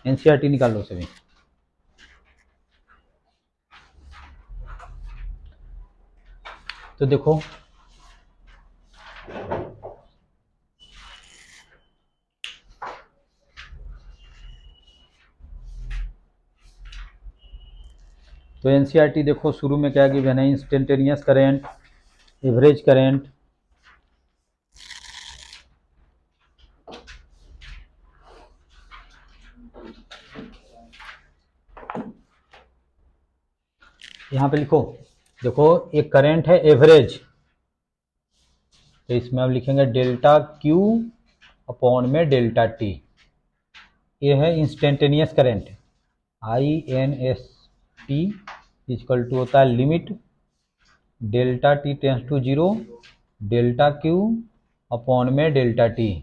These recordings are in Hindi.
एनसीईआरटी निकाल लो सभी। तो देखो तो एनसीईआरटी देखो शुरू में क्या गिवन है, इंस्टेंटेनियस करेंट, एवरेज करेंट, यहाँ पे लिखो, देखो एक करंट है एवरेज, तो इसमें हम लिखेंगे डेल्टा क्यू अपॉन में डेल्टा टी। ये है instantaneous current, INST equal to होता है limit delta T tends to zero delta Q upon में डेल्टा टी,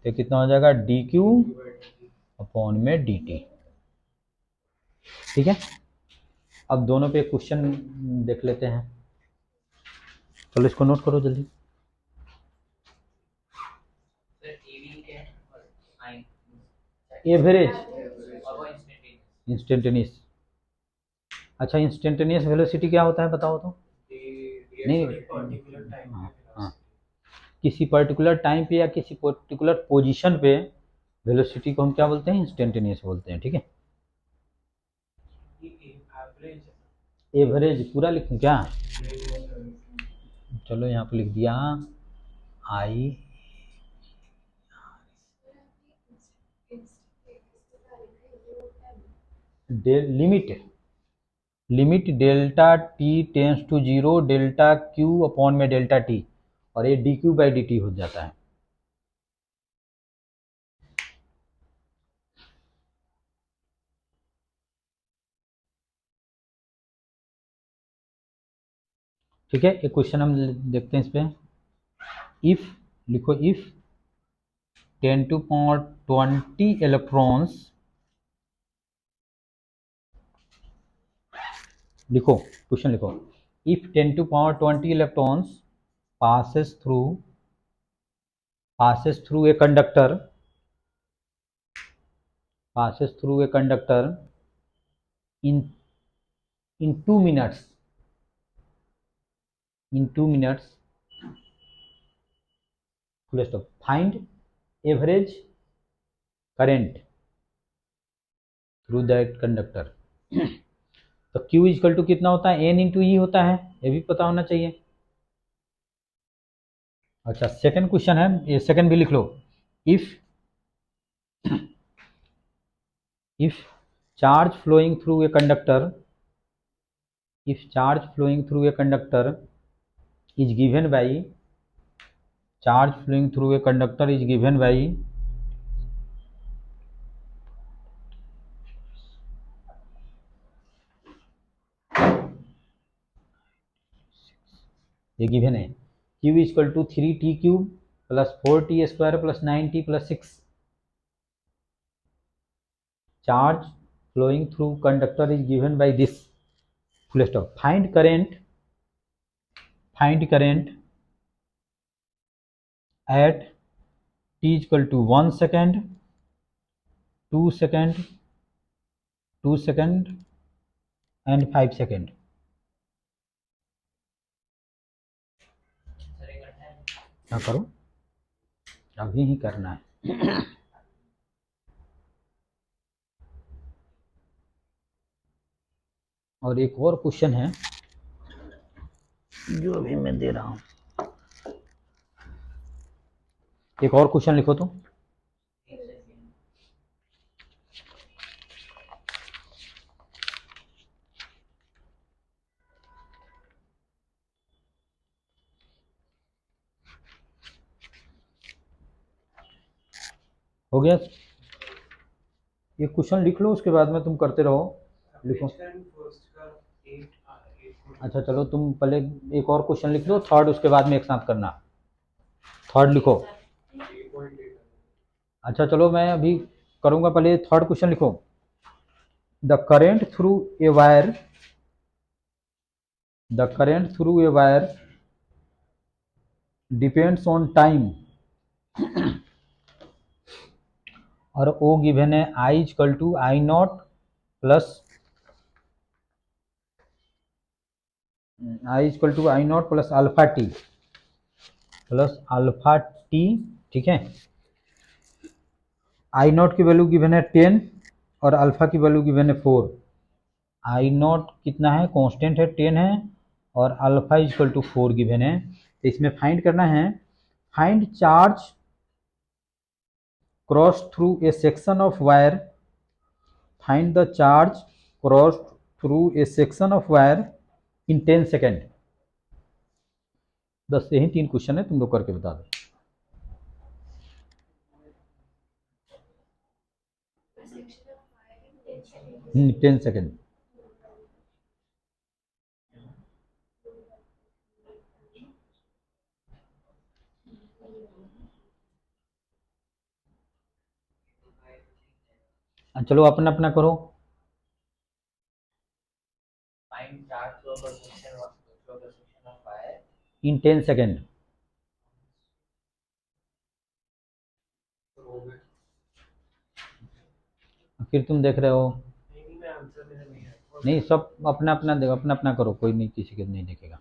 तो कितना हो जाएगा डी क्यू अपॉन में डी टी। ठीक है, अब दोनों पे क्वेश्चन देख लेते हैं, चलो इसको नोट करो जल्दी। एवरेज इंस्टेंटेनियस, अच्छा इंस्टेंटेनियस वेलोसिटी क्या होता है बताओ तो। नहीं, हाँ, किसी पर्टिकुलर टाइम पे या किसी पर्टिकुलर पोजीशन पे वेलोसिटी को हम क्या बोलते हैं, इंस्टेंटेनियस बोलते हैं। ठीक है, एवरेज पूरा लिखूं क्या, चलो यहाँ पे लिख दिया I limit delta T tends to zero delta Q upon में डेल्टा टी, और ये d q by d t हो जाता है। ठीक है, एक क्वेश्चन हम देखते हैं इस पे। इफ लिखो, इफ 10 to power 20 electrons, लिखो क्वेश्चन लिखो, if 10 to power 20 electrons passes through a conductor in 2 minutes, full stop, find average current through that conductor। तो Q इक्वल टू कितना होता है, N इंटू ई होता है, ये भी पता होना चाहिए। अच्छा सेकंड क्वेश्चन है, ये सेकंड भी लिख लो। If charge flowing through a conductor is given by ये गिवन है Q equal to 3t cube plus 4t square plus 9t plus 6। Charge flowing through conductor is given by this, full stop. Find current at t equal to 1 second, 2 second, 2 second and 5 second. क्या करो, अभी ही करना है। और एक और क्वेश्चन है जो अभी मैं दे रहा हूं, एक और क्वेश्चन लिखो तो। हो गया, ये क्वेश्चन लिख लो, उसके बाद में तुम करते रहो, लिखो। अच्छा चलो तुम पहले एक और क्वेश्चन लिख लो, थर्ड उसके बाद में एक साथ करना। थर्ड लिखो। अच्छा चलो मैं अभी करूंगा, पहले थर्ड क्वेश्चन लिखो। The current through a wire depends on time और ओ गिवन है I equal to I naught plus alpha t, ठीक है। आई नॉट की वैल्यू गिवन है 10 और अल्फा की वैल्यू गिवन है 4। आई नॉट कितना है, कांस्टेंट है 10 है, और अल्फा इक्वल टू 4 गिवन है। तो इसमें फाइंड करना है, find charge cross through A section of wire, find the charge cross through A section of wire in 10 second. बस यही 3 क्वेश्चन है, तुम लोग करके बता दो। 10 सेकेंड। चलो अपना अपना करो। इन 10 सेकेंड। फिर तुम देख रहे हो, नहीं सब अपना अपना देखो, अपना अपना करो, कोई नहीं किसी के नहीं देखेगा।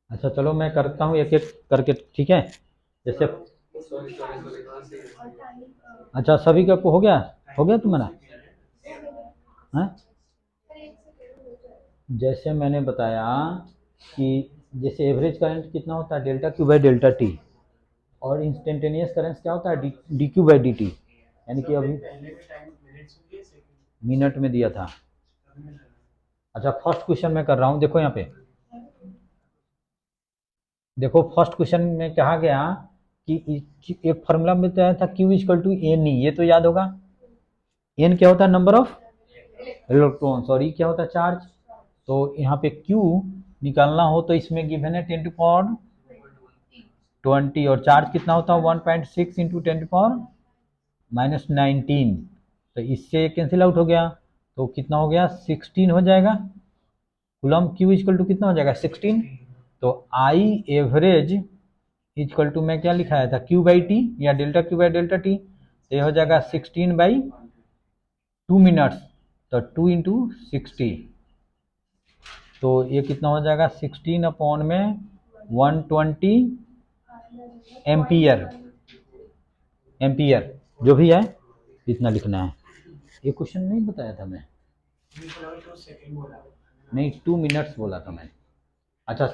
अच्छा चलो मैं करता हूँ एक एक करके, ठीक है। जैसे अच्छा सभी का हो गया, हो गया तुम्हारा, हाँ। जैसे मैंने बताया कि जैसे एवरेज करंट कितना होता है, delta Q by delta T, और इंस्टेंटेनियस करंट क्या होता है, D q by d T. यानी कि अभी मिनट में दिया था। अच्छा फर्स्ट क्वेश्चन मैं कर रहा हूँ, देखो यहाँ पे, देखो फर्स्ट क्वेश्चन में कहा गया कि एक फॉर्मूला में बताया था Q equal to N E, ये तो याद होगा। एन क्या होता है, नंबर ऑफ इलेक्ट्रॉन, और ई क्या होता है, चार्ज। तो यहाँ पे Q निकालना हो तो इसमें गिवन है 10 टू पावर 20, और चार्ज कितना होता है 1.6 इंटू 10 टू पावर माइनस 19। तो इससे कैंसिल आउट हो गया, तो कितना हो गया 16 हो जाएगा। कूलम Q इक्वल टू कितना हो जाएगा 16। तो आई एवरेज इक्वल टू मैं क्या लिखाया था, Q बाई टी या delta Q by delta T. तो ये हो जाएगा 16 बाई 2 मिनट्स, तो 2 इंटू 60। तो ये कितना हो जाएगा 16 अपॉन में 120 एम्पियर, एम्पियर जो भी है इतना लिखना है। ये क्वेश्चन नहीं बताया था मैं, नहीं 2 मिनट्स बोला था मैंने। अच्छा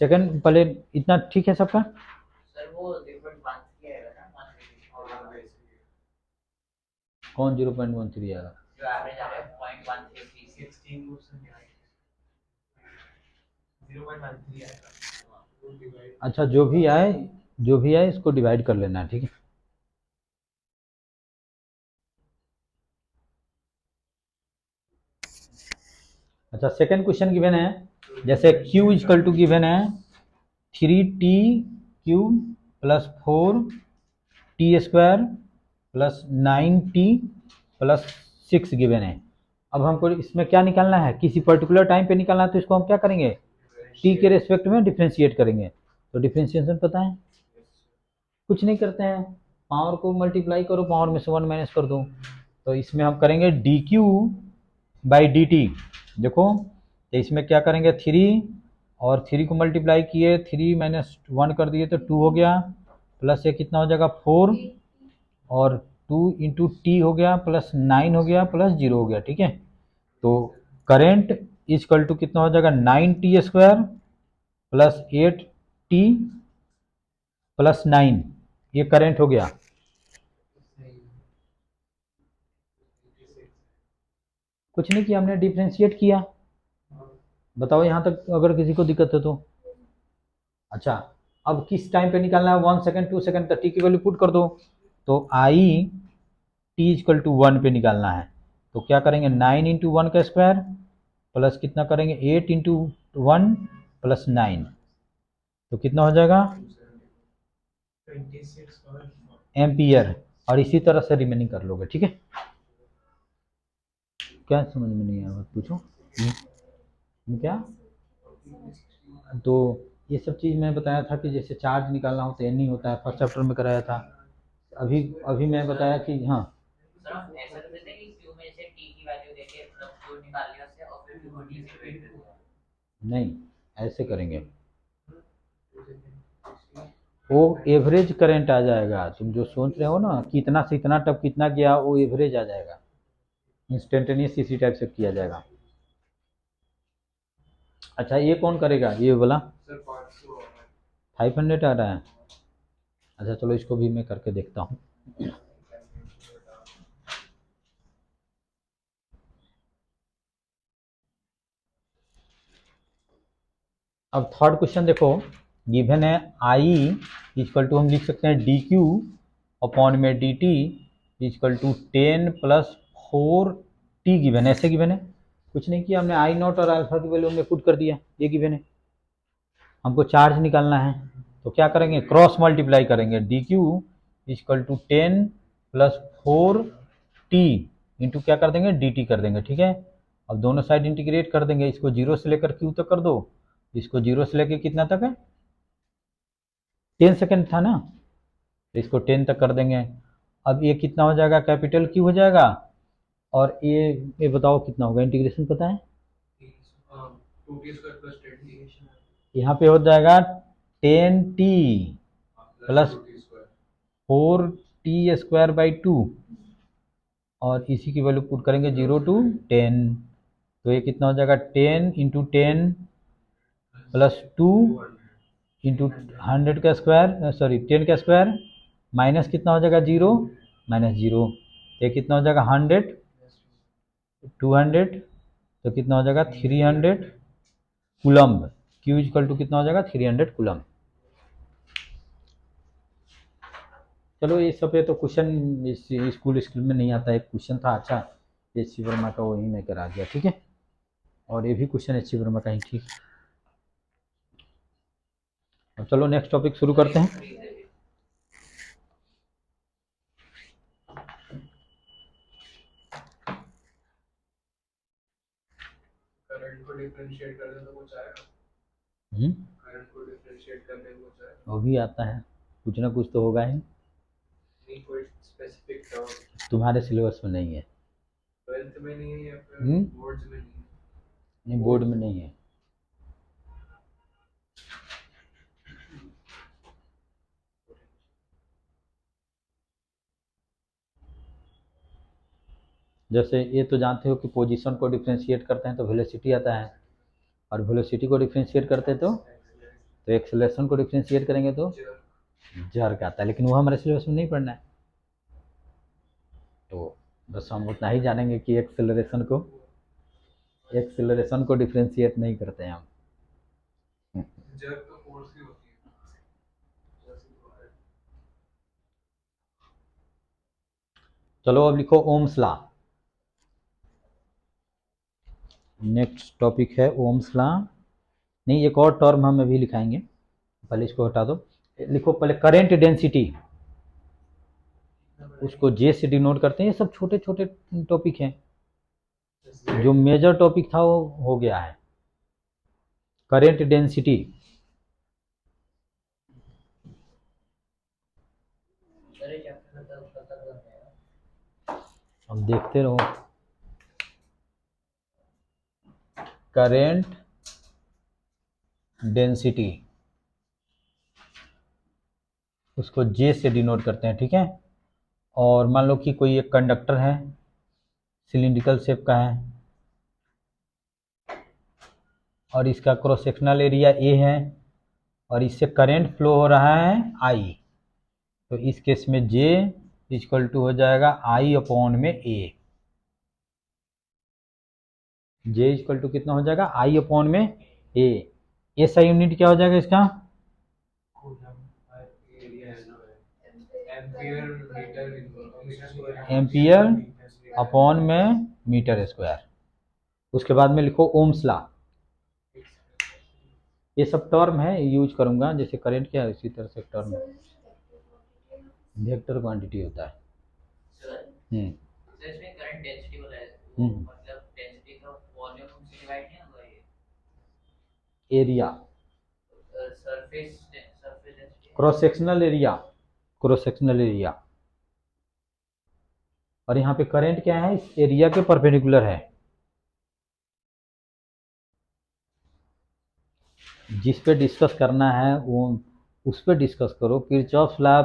सेकंड पहले इतना ठीक है सबका। कौन 0.13 आएगा, अच्छा जो भी आए, जो भी आए इसको डिवाइड कर लेना है, ठीक है। अच्छा सेकंड क्वेश्चन गिवन है, जैसे Q इक्वल टू गिवन है 3T plus 4T² plus 9T plus 6 given है। अब हमको इसमें क्या निकालना है, किसी पर्टिकुलर टाइम पे निकालना है, तो इसको हम क्या करेंगे, टी के रेस्पेक्ट में डिफ्रेंशिएट करेंगे। तो डिफ्रेंशिएशन पता है, कुछ नहीं करते हैं, पावर को मल्टीप्लाई करो, पावर में से 1 माइनस कर दो। तो इसमें हम करेंगे D q by d T. देखो तो इसमें क्या करेंगे 3, और 3 को मल्टीप्लाई किए, 3 माइनस 1 कर दिए तो 2 हो गया, प्लस ये कितना हो जाएगा 4, और 2 इंटू टी हो गया, प्लस 9 हो गया, प्लस 0 हो गया, ठीक है। तो करेंट इजकल टू कितना हो जाएगा 9T² प्लस 8T प्लस 9, ये करेंट हो गया। कुछ नहीं किया हमने, डिफ्रेंशिएट किया। बताओ यहाँ तक अगर किसी को दिक्कत है तो। अच्छा अब किस टाइम पे निकालना है, 1 सेकंड 2 सेकंड तक टी की वैल्यू पुट कर दो। तो आई टी इक्वल टू 1 पे निकालना है, तो क्या करेंगे 9 इंटू 1 का स्क्वायर प्लस कितना करेंगे 8 इंटू 1 प्लस 9, तो कितना हो जाएगा 26 एम्पियर। और इसी तरह से रिमेनिंग कर लोगे, ठीक है। क्या समझ में नहीं आया, पूछो। क्या? तो ये सब चीज़ मैं बताया था कि जैसे चार्ज निकालना हो तो एन ही होता है, फर्स्ट चैप्टर में कराया था। अभी अभी मैं बताया कि हाँ सर हम ऐसा कर देते हैं कि क्यू में से टी की वैल्यू देके मतलब क्यू निकाल लिया उससे और फिर क्यू को टी से डिवाइड कर दिया। नहीं, ऐसे करेंगे, वो एवरेज करंट आ जाएगा। तुम जो सोच रहे हो ना कितना से इतना तब कितना गया, वो एवरेज आ जाएगा, इंस्टेंटेनियस इसी टाइप से किया जाएगा। अच्छा ये कौन करेगा ये वाला? 500 आ रहा है। अच्छा चलो इसको भी मैं करके देखता हूँ। अब थर्ड क्वेश्चन देखो, गिवन है आई इक्वल टू हम लिख सकते हैं डी क्यू अपॉन में D T equal to 10+4 T given है, ऐसे गिवन है। कुछ नहीं किया हमने, आई नॉट और अल्फा की वैल्यू हमने पुट कर दिया, ये गिवन है। हमको चार्ज निकालना है तो क्या करेंगे, क्रॉस मल्टीप्लाई करेंगे, D Q equal to 10+4 T into क्या कर देंगे, डी टी कर देंगे, ठीक है। अब दोनों साइड इंटीग्रेट कर देंगे, इसको जीरो से लेकर क्यू तक कर दो, इसको जीरो से लेकर कितना तक है, 10 सेकेंड था ना, तो इसको 10 तक कर देंगे। अब ये कितना हो जाएगा, कैपिटल क्यू हो जाएगा, और ये बताओ कितना होगा, इंटीग्रेशन पता है, यहाँ पे हो जाएगा 10t प्लस 4t² बाई 2, और इसी की वैल्यू पुट करेंगे 0 to 10, तो ये कितना हो जाएगा 10 × 10 प्लस 2 इंटू 100 का स्क्वायर, सॉरी 10 का स्क्वायर, माइनस कितना हो जाएगा 0, -0, ये कितना हो जाएगा 100, 200, तो कितना हो जाएगा 300 कूलम्ब। क्यू इक्वल टू कितना हो जाएगा 300 कूलम्ब। चलो ये सब है तो क्वेश्चन इस स्कूल में नहीं आता, एक क्वेश्चन था अच्छा एच सी वर्मा का, वही मैं करा दिया, ठीक है। और ये भी क्वेश्चन एच सी वर्मा का ही, ठीक। अब चलो नेक्स्ट टॉपिक शुरू करते हैं। करंट को डिफरेंशिएट कर दे तो कुछ आएगा, करंट को डिफरेंशिएट करने को कुछ आएगा, वो भी आता है, कुछ ना कुछ तो होगा ही। नहीं कोई स्पेसिफिक टर्म तुम्हारे सिलेबस में नहीं है, 12th में नहीं है या फिर बोर्ड्स में नहीं है? नहीं बोर्ड में नहीं है। जैसे ये तो जानते हो कि पोजीशन को डिफ्रेंशिएट करते हैं तो वेलोसिटी आता है, और वेलोसिटी को डिफ्रेंशिएट करते हैं तो एक्सेलरेशन को डिफ्रेंशिएट करेंगे तो जर्क आता है, लेकिन वो हमारे सिलेबस में नहीं पढ़ना है। तो बस हम उतना ही जानेंगे कि एक्सेलरेशन को डिफ्रेंशिएट नहीं करते हैं हम। जर्क तो फोर्स की होती है। चलो अब लिखो ओम्स लॉ। नेक्स्ट टॉपिक है ओम्स लॉ। नहीं, एक और टर्म हम अभी लिखाएंगे, पहले इसको हटा दो। लिखो पहले करेंट डेंसिटी, उसको जे से डिनोट करते हैं। ये सब छोटे छोटे टॉपिक हैं, जो मेजर टॉपिक था वो हो गया है। करेंट डेंसिटी हम देखते रहो, करेंट डेंसिटी उसको जे से डिनोट करते हैं, ठीक है। और मान लो कि कोई एक कंडक्टर है, सिलिंड्रिकल शेप का है, और इसका क्रॉस सेक्शनल एरिया ए है, और इससे करंट फ्लो हो रहा है आई, तो इस केस में जे इक्वल टू हो जाएगा आई अपॉन में ए। जे इक्वल टू कितना हो जाएगा, आई अपॉन में ए। ऐसा यूनिट क्या हो जाएगा इसका, एम्पियर अपॉन में मीटर स्क्वायर। उसके बाद में लिखो ओम्स लॉ। ये सब टर्म है, यूज करूंगा, जैसे करंट क्या है इसी तरह से टर्म वेक्टर क्वांटिटी होता है। सर इसमें करंट डेंसिटी बोला है, मतलब वॉल्यूम से डिवाइड नहीं होगा ये area, surface density cross sectional area, cross sectional area. और यहाँ पे करंट क्या है, इस एरिया के परपेंडिकुलर है। जिस पे डिस्कस करना है वो उस पे डिस्कस करो। किरचॉफ लॉ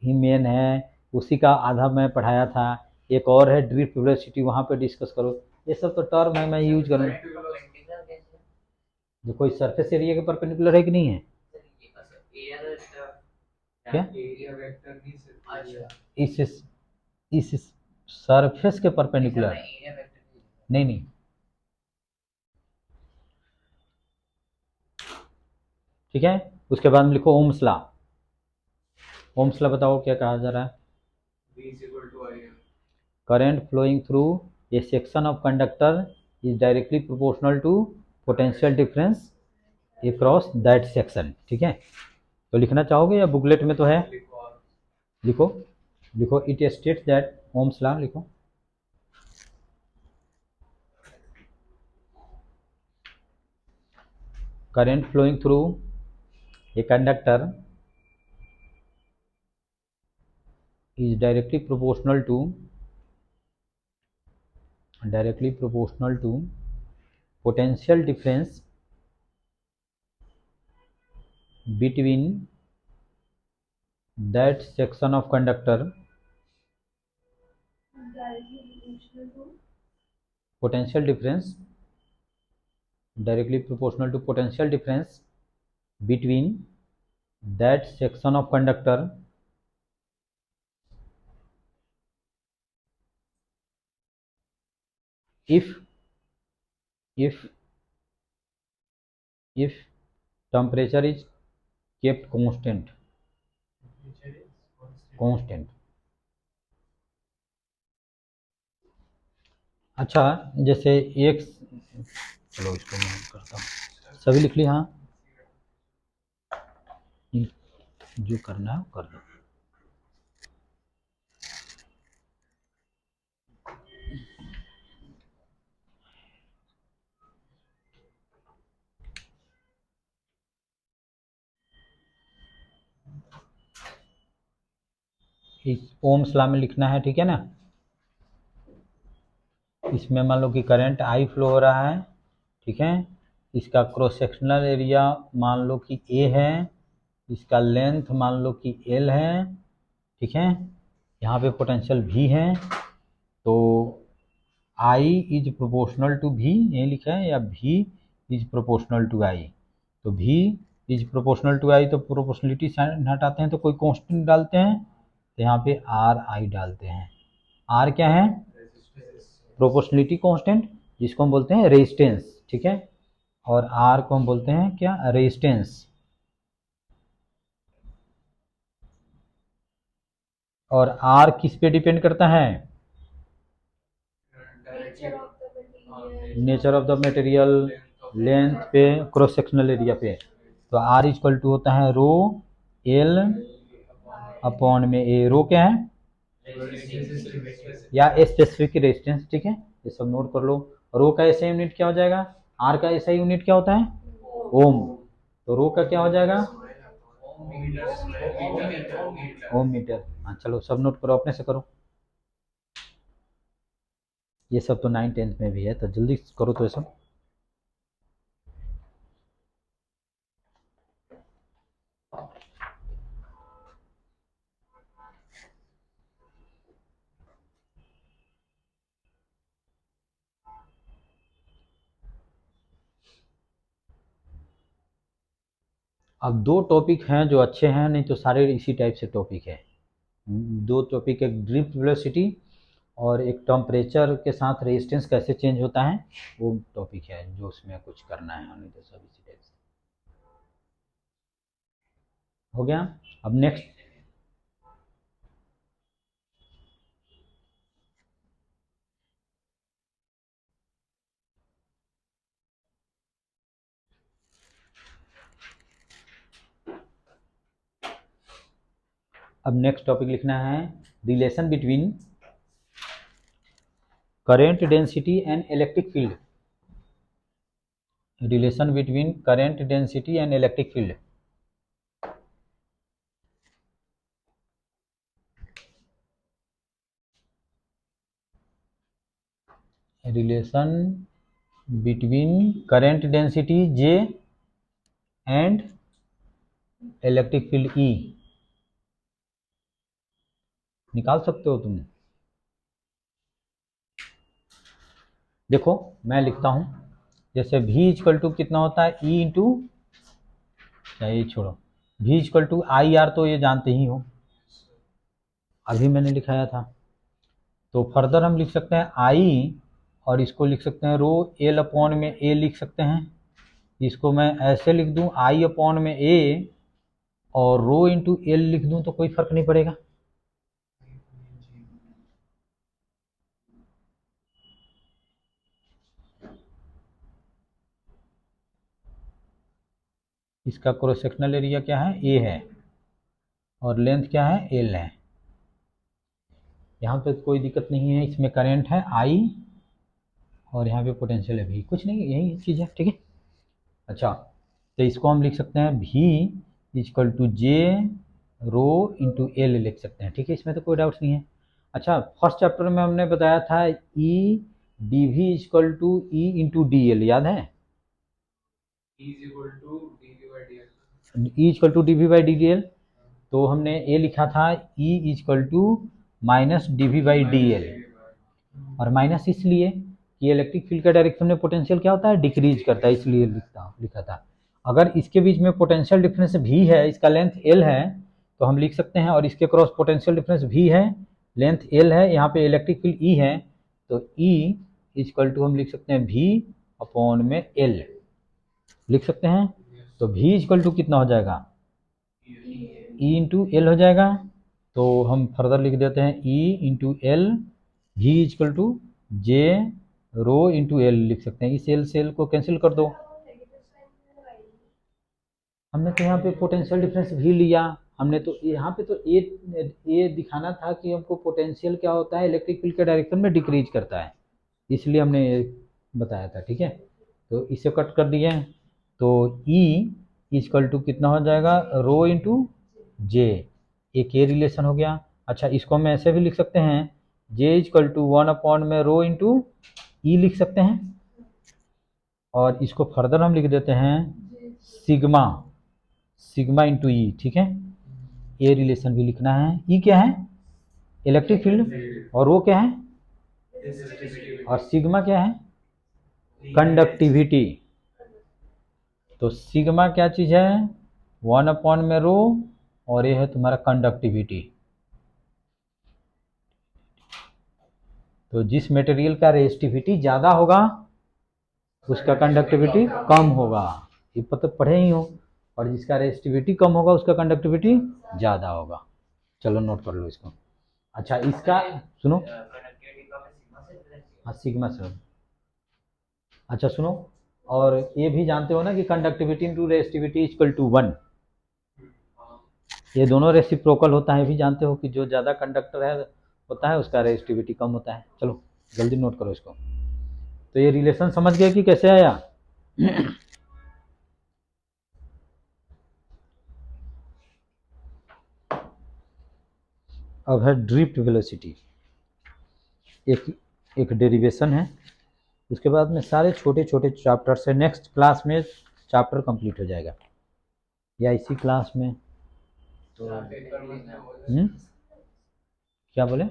ही मेन है, उसी का आधा मैं पढ़ाया था। एक और है ड्रिफ्ट वेलोसिटी, वहाँ पे डिस्कस करो। ये सब तो टर्म है, मैं यूज करूँ। परपेंडिकुलर कैसे जो कोई सरफेस एरिया के परपेंडिकुलर है कि नहीं है? एयर क्या एरिया वेक्टर नहीं सिर्फ अच्छा इस सरफेस के परपेंडिकुलर? एरिया वेक्टर नहीं नहीं, ठीक है। उसके बाद में लिखो ओम्स लॉ। ओम्स लॉ बताओ क्या कहा जा रहा है? V is equal to I am current flowing through a section of conductor is directly proportional to potential difference across that section। ठीक है, तो लिखना चाहोगे या बुकलेट में तो है? लिखो लिखो, it states that, Ohm's law लिखो। current flowing through a conductor is directly proportional to potential difference between that section of conductor, potential difference directly proportional to potential difference between that section of conductor if temperature is kept constant। अच्छा, जैसे एक, चलो इसको मैं करता हूँ, सभी लिख ली? हाँ, जो करना है वो कर दो। इस ओम्स लॉ में लिखना है, ठीक है ना। इसमें मान लो कि करंट आई फ्लो हो रहा है, ठीक है। इसका क्रॉस सेक्शनल एरिया मान लो कि ए है, इसका लेंथ मान लो कि एल है, ठीक है। यहाँ पे पोटेंशियल भी है, तो आई इज प्रोपोर्शनल टू भी, यही लिखा है, या भी इज प्रोपोर्शनल टू आई। तो भी इज प्रोपोर्शनल टू आई, तो प्रोपोर्शनलिटी साइन हटाते हैं तो कोई कांस्टेंट डालते हैं, तो यहाँ पे आर आई डालते हैं। आर क्या है? प्रोपोर्शनलिटी कांस्टेंट, जिसको हम बोलते हैं रेजिस्टेंस, ठीक है। और आर को हम बोलते हैं क्या? रेजिस्टेंस। और आर किस पे डिपेंड करता है? Nature of the material, length पे, क्रॉस सेक्शनल एरिया पे। तो आर इक्वल टू होता है रो एल अपॉन में ए। रो क्या है? या स्पेसिफिक रेजिस्टेंस, ठीक है। ये सब नोट कर लो। रो का ऐसा यूनिट क्या हो जाएगा? आर का ऐसा यूनिट क्या होता है? ओम। तो रो का क्या हो जाएगा? ओम मीटर। हाँ चलो, सब नोट करो, अपने से करो। ये सब तो 9th-10th में भी है, तो जल्दी करो तो ये सब। अब दो टॉपिक हैं जो अच्छे हैं, नहीं तो सारे इसी टाइप से टॉपिक है। दो टॉपिक, एक ड्रिफ्ट वेलोसिटी और एक टेम्परेचर के साथ रेजिस्टेंस कैसे चेंज होता है, वो टॉपिक है जो उसमें कुछ करना है, नहीं तो सब इसी टाइप से हो गया। अब नेक्स्ट, अब नेक्स्ट टॉपिक लिखना है relation between current density and electric field. Relation between current density and electric field. Relation between current density J and electric field E निकाल सकते हो तुम। देखो मैं लिखता हूं, जैसे V इक्वल टू कितना होता है E इंटू, ये छोड़ो, V equal to I R तो ये जानते ही हो, अभी मैंने लिखाया था। तो फर्दर हम लिख सकते हैं I, और इसको लिख सकते हैं रो एल अपॉन में ए लिख सकते हैं। इसको मैं ऐसे लिख दूं I अपॉन में ए, और रो इंटू एल लिख दूं तो कोई फर्क नहीं पड़ेगा। इसका क्रॉस सेक्शनल एरिया क्या है, ए है, और लेंथ क्या है, एल है। यहाँ पे कोई दिक्कत नहीं है, इसमें करंट है आई, और यहाँ पे पोटेंशियल है भी, कुछ नहीं, यही चीज़ है, ठीक है। अच्छा, तो इसको हम लिख सकते हैं भी equal to J rho into L लिख सकते हैं, ठीक है, इसमें तो कोई डाउट्स नहीं है। अच्छा, फर्स्ट चैप्टर में हमने बताया था E D V equal to E into D L, याद है? E equal to D V by D L, तो हमने ए लिखा था E equal to minus D V by D L, और माइनस इसलिए कि इलेक्ट्रिक फील्ड का डायरेक्शन में पोटेंशियल क्या होता है, डिक्रीज करता है, इसलिए लिखा था। अगर इसके बीच में पोटेंशियल डिफरेंस भी है, इसका लेंथ एल है, तो हम लिख सकते हैं, और इसके क्रॉस पोटेंशियल डिफरेंस भी है, लेंथ एल है, यहाँ पे इलेक्ट्रिक फील्ड ई है, तो ई इक्वल टू हम लिख सकते हैं भी अपॉन में एल लिख सकते हैं। तो भी इक्वल टू कितना हो जाएगा, ई इंटू एल हो जाएगा। तो हम फर्दर लिख देते हैं ई इंटू एल, भी equal to J rho into L लिख सकते हैं। इस एल से एल को कैंसिल कर दो। हमने तो यहाँ पे पोटेंशियल डिफरेंस भी लिया, हमने तो यहाँ पे तो ए दिखाना था कि हमको पोटेंशियल क्या होता है, इलेक्ट्रिक फील्ड के डायरेक्शन में डिक्रीज करता है, इसलिए हमने ये बताया था, ठीक है। तो इसे कट कर दिए, तो ई इक्वल टू कितना हो जाएगा, रो इंटू जे, एक ये रिलेशन हो गया। अच्छा, इसको हम ऐसे भी लिख सकते हैं, जे इक्वल टू 1 में रो इंटू ई लिख सकते हैं, और इसको फर्दर हम लिख देते हैं सिग्मा, सिग्मा इंटू ई, ठीक है। ये रिलेशन भी लिखना है। ई क्या है, इलेक्ट्रिक फील्ड, और वो क्या है, और सिग्मा क्या है, कंडक्टिविटी। तो सिग्मा क्या चीज़ है, 1 में रो, और ये है तुम्हारा कंडक्टिविटी। तो जिस मटेरियल का रेजिस्टिविटी ज़्यादा होगा उसका कंडक्टिविटी कम होगा, ये पता पढ़े ही हो, और जिसका रेजिस्टिविटी कम होगा उसका कंडक्टिविटी ज़्यादा होगा। चलो नोट कर लो इसको। अच्छा, इसका सुनो, हाँ सिग्मा सर। अच्छा सुनो, और ये भी जानते हो ना कि conductivity into resistivity equal to 1, ये दोनों रेसिप्रोकल होता है, भी जानते हो कि जो ज़्यादा कंडक्टर है होता है उसका रेजिस्टिविटी कम होता है। चलो जल्दी नोट करो इसको। तो ये रिलेशन समझ गए कि कैसे आया? अब है ड्रिफ्ट वेलोसिटी, एक डेरिवेशन है, उसके बाद में सारे छोटे छोटे चैप्टर से नेक्स्ट क्लास में चैप्टर कंप्लीट हो जाएगा, या इसी क्लास में। तो क्या बोले?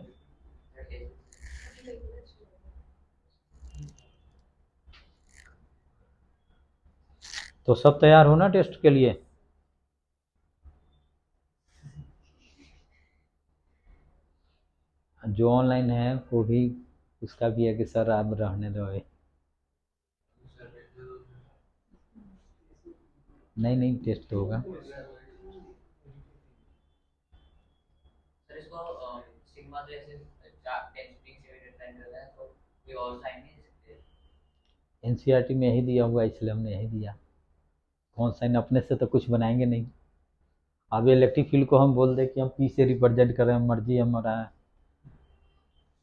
तो सब तैयार हो ना टेस्ट के लिए? जो ऑनलाइन है वो भी, उसका भी है कि सर आप रहने दो। नहीं नहीं, टेस्ट तो होगा। सर इसको सिग्मा तो ऐसे 10 से भी डिफरेंट होता है, तो कोई और साइन नहीं दे सकते? एनसीईआरटी में यही दिया हुआ, इसलिए हमने यही दिया। कौन साइन, अपने से तो कुछ बनाएंगे नहीं। अब इलेक्ट्रिक फील्ड को हम बोल दें कि हम पी से रिप्रेजेंट कर रहे हैं, मर्जी हमारा है,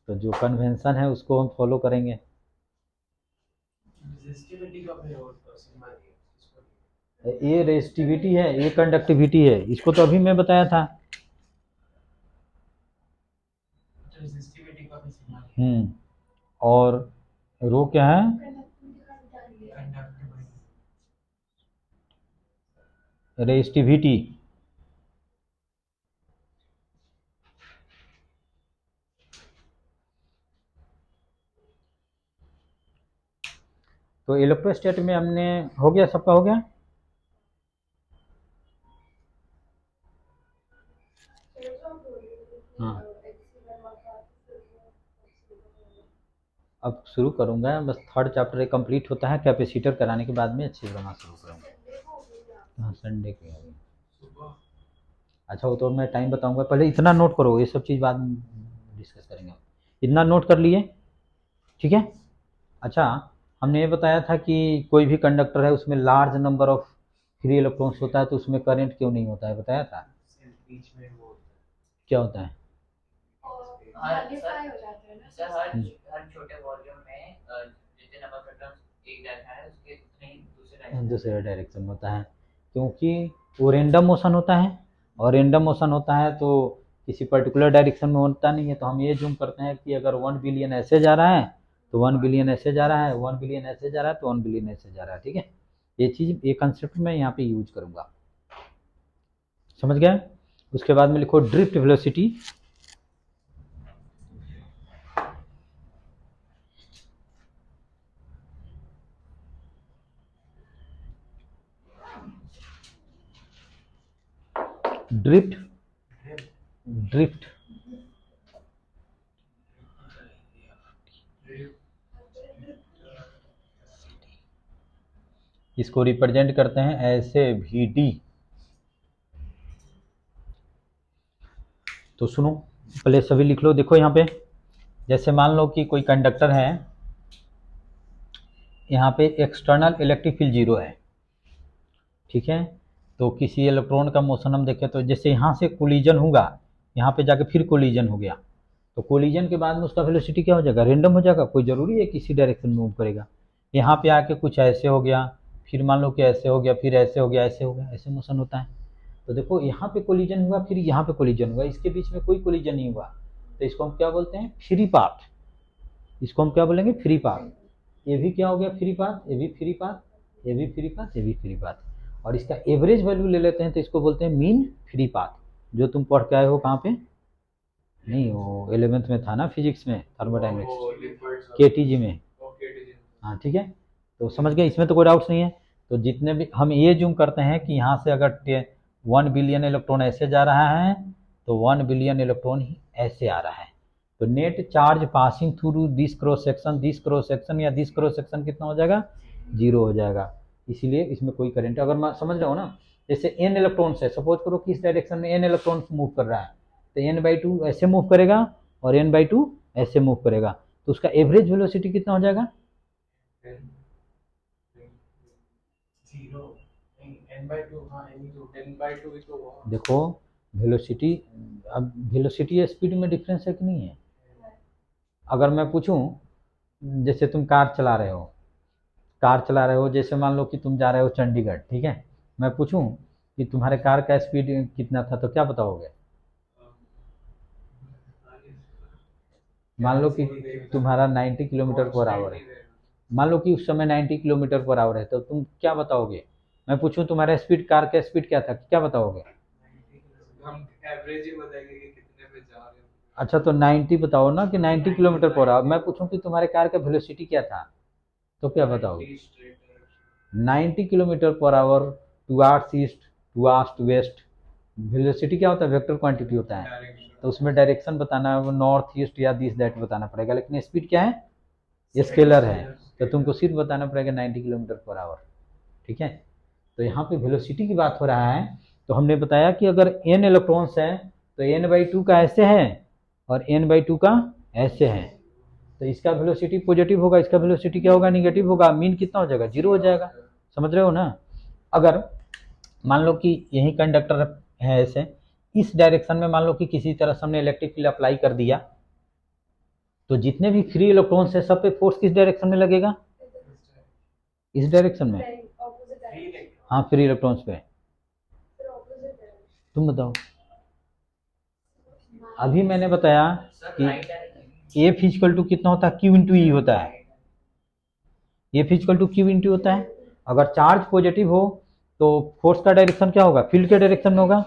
तो जो कन्वेंशन है उसको हम फॉलो करेंगे। रेजिस्टिविटी का फिर और सिग्मा नहीं है इसको नहीं है। ये रेजिस्टिविटी है, ये कंडक्टिविटी है, इसको तो अभी मैं बताया था। रेजिस्टिविटी का फिर सिग्मा नहीं है। और रो क्या है? Conductivity resistivity. तो इलेक्ट्रोस्टैट में हमने हो गया, सबका हो गया। हाँ, अब शुरू करूंगा, बस थर्ड चैप्टर कंप्लीट होता है, कैपेसिटर कराने के बाद में अच्छी बना शुरू करूंगा। हाँ, संडे के अभी। सुबह अच्छा, वो तो मैं टाइम बताऊंगा, पहले इतना नोट करो, ये सब चीज़ बाद में डिस्कस करेंगे। इतना नोट कर लिए, ठीक है। अच्छा, हमने ये बताया था कि कोई भी कंडक्टर है उसमें large number of free electrons होता है, तो उसमें करंट क्यों नहीं होता है, बताया था। बीच में वो होता है। क्या होता है? सर हर छोटे वॉल्यूम में जितने नंबर ऑफ एटम्स एक डायरेक्शन है उसके उतने ही दूसरे डायरेक्शन में होता है, क्योंकि वो रेंडम मोशन होता है, और रेंडम मोशन होता है तो किसी पर्टिकुलर डायरेक्शन में होता नहीं है। तो हम ये जूम करते हैं कि अगर 1 बिलियन ऐसे जा रहा है तो 1 बिलियन ऐसे जा रहा है, 1 बिलियन ऐसे जा रहा है तो 1 बिलियन ऐसे जा रहा है, ठीक है। ये चीज़, ये कंसेप्ट मैं यहाँ पे यूज करूँगा, समझ गए। उसके बाद में लिखो ड्रिफ्ट वेलोसिटी। ड्रिफ्ट, ड्रिफ्ट इसको रिप्रेजेंट करते हैं ऐसे भी डी। तो सुनो, पहले सभी लिख लो। देखो यहाँ पे, जैसे मान लो कि कोई कंडक्टर है, यहाँ पे एक्सटर्नल इलेक्ट्रिक फील्ड 0 है, ठीक है। तो किसी इलेक्ट्रॉन का मोशन हम देखें तो जैसे यहाँ से कोलिजन होगा, यहाँ पे जाके फिर कोलिजन हो गया, तो कोलिजन के बाद में उसका वेलोसिटी क्या हो जाएगा, रेंडम हो जाएगा, कोई ज़रूरी है किसी डायरेक्शन में मूव करेगा। यहाँ पे आके कुछ ऐसे हो गया, फिर मान लो कि ऐसे हो गया, फिर ऐसे हो गया, ऐसे हो गया, ऐसे मोशन होता है। तो देखो यहाँ पे कोलिजन हुआ, फिर यहाँ पे कोलिजन हुआ, इसके बीच में कोई कोलिजन नहीं हुआ, तो इसको हम क्या बोलते हैं, फ्री पाथ। इसको हम क्या बोलेंगे, फ्री पाथ। ये भी क्या हो गया, फ्री पाथ, ये भी फ्री पाथ, ये भी फ्री पाथ, ये भी फ्री पाथ। और इसका एवरेज वैल्यू ले लेते हैं तो इसको बोलते हैं मीन फ्री पाथ, जो तुम पढ़ के आए हो कहाँ पे, नहीं वो 11th में था ना, फिजिक्स में, थर्मोडायनेमिक्स, केटीजी में। हाँ, ठीक है। तो समझ गए, इसमें तो कोई डाउट्स नहीं है। तो जितने भी हम ये जूम करते हैं कि यहाँ से अगर 1 बिलियन इलेक्ट्रॉन ऐसे जा रहा है तो 1 बिलियन इलेक्ट्रॉन ही ऐसे आ रहा है। तो net charge passing through this cross section या दिस क्रॉस सेक्शन कितना हो जाएगा, 0 हो जाएगा। इसीलिए इसमें कोई करंट, अगर मैं समझ रहा हूँ ना, जैसे n इलेक्ट्रॉन्स है, सपोज करो कि इस डायरेक्शन में n इलेक्ट्रॉन्स मूव कर रहा है, तो n/2 ऐसे मूव करेगा और n/2 ऐसे मूव करेगा, तो उसका एवरेज वेलोसिटी कितना हो जाएगा, देखो वेलोसिटी, अब वेलोसिटी स्पीड में डिफरेंस है कि नहीं है। अगर मैं पूछूं, जैसे तुम कार चला रहे हो, जैसे मान लो कि तुम जा रहे हो चंडीगढ़, ठीक है। मैं पूछूं कि तुम्हारे कार का स्पीड कितना था, तो क्या बताओगे। मान लो कि तुम्हारा 90 किलोमीटर पर आवर है, मान लो कि उस समय 90 किलोमीटर पर आवर है, तो तुम क्या बताओगे। मैं पूछूं तुम्हारा स्पीड, कार का स्पीड क्या था, क्या बताओगे। हम एवरेज ही बताएंगे कि कितने पे जा रहे हैं। अच्छा, तो 90 बताओ ना, कि 90 किलोमीटर पर आवर। मैं पूछूं कि तुम्हारे कार का वेलोसिटी क्या था, तो क्या बताओगे। 90 kilometre per hour towards east, towards west. Velocity क्या होता है, वेक्टर क्वांटिटी होता है, तो उसमें डायरेक्शन बताना है, वो नॉर्थ ईस्ट या दिस दैट बताना पड़ेगा। लेकिन स्पीड क्या है, ये स्केलर है, तो तुमको सिर्फ बताना पड़ेगा 90 किलोमीटर पर आवर, ठीक है। तो यहाँ पे वेलोसिटी की बात हो रहा है, तो हमने बताया कि अगर n इलेक्ट्रॉन्स है तो n/2 का ऐसे है और n/2 का ऐसे है, तो इसका वेलोसिटी पॉजिटिव होगा, इसका वेलोसिटी क्या होगा, निगेटिव होगा, मीन कितना हो जाएगा, 0 हो जाएगा। समझ रहे हो ना। अगर मान लो कि यही कंडक्टर है ऐसे, इस डायरेक्शन में मान लो कि किसी तरह से हमने इलेक्ट्रिक फील्ड अप्लाई कर दिया, तो जितने भी फ्री इलेक्ट्रॉन्स है सब पे फोर्स किस डायरेक्शन में लगेगा, इस डायरेक्शन में, ऑपोजिट डायरेक्शन। हाँ फ्री इलेक्ट्रॉन्स पे। फिर ऑपोजिट डायरेक्शन। तुम बताओ। अभी मैंने बताया सर कि right direction. A physical to कितना होता है, क्यू इंटू ई होता है। A physical to Q into होता है। अगर चार्ज पॉजिटिव हो तो फोर्स का डायरेक्शन क्या होगा, फील्ड के डायरेक्शन में होगा।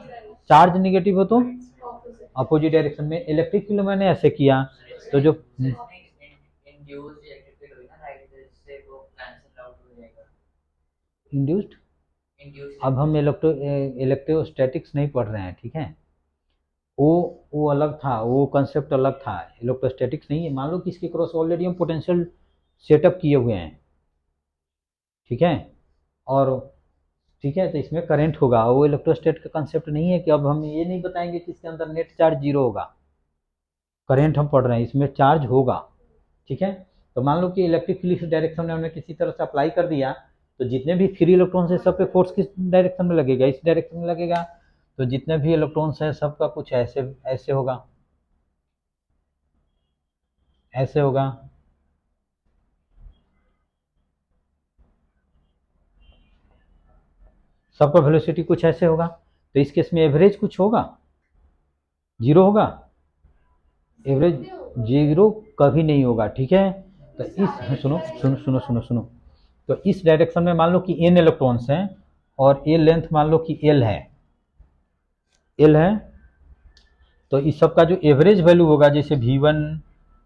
चार्ज नेगेटिव हो तो ऑपोजिट। अपोजिट डायरेक्शन में। इलेक्ट्रिक फील्ड मैंने ऐसे किया तो जो इंड्यूस्ड इलेक्ट्रिक फील्ड हुई ना राइट, से वो कैंसिल आउट हो जाएगा। इंड्यूस्ड, इंड्यूस्ड अब हम इलेक्ट्रोस्टैटिक्स नहीं पढ़ रहे हैं, ठीक है। वो अलग था, वो कंसेप्ट अलग था, इलेक्ट्रोस्टैटिक्स नहीं है। मान लो कि इसके क्रॉस ऑलरेडी हम पोटेंशियल सेटअप किए हुए हैं, ठीक है, और ठीक है, तो इसमें करंट होगा। वो इलेक्ट्रोस्टैट का कंसेप्ट नहीं है कि अब हम ये नहीं बताएंगे कि इसके अंदर नेट चार्ज जीरो होगा। करंट हम पढ़ रहे हैं, इसमें चार्ज होगा, ठीक है। तो मान लो कि इलेक्ट्रिक फील्ड इस डायरेक्शन में हमने किसी तरह से अप्लाई कर दिया, तो जितने भी फ्री इलेक्ट्रॉन्स है सब पे फोर्स किस डायरेक्शन में लगेगा, इस डायरेक्शन में लगेगा। तो जितने भी इलेक्ट्रॉन्स हैं सबका कुछ ऐसे ऐसे होगा, ऐसे होगा। सबका वेलोसिटी कुछ ऐसे होगा। तो इस केस में एवरेज कुछ होगा, जीरो होगा। एवरेज जीरो कभी नहीं होगा, ठीक है। तो इस सुनो सुनो सुनो सुनो सुनो, तो इस डायरेक्शन में मान लो कि n इलेक्ट्रॉन्स हैं और ए लेंथ मान लो कि l है, l है। तो इस सब का जो एवरेज वैल्यू होगा, जैसे V1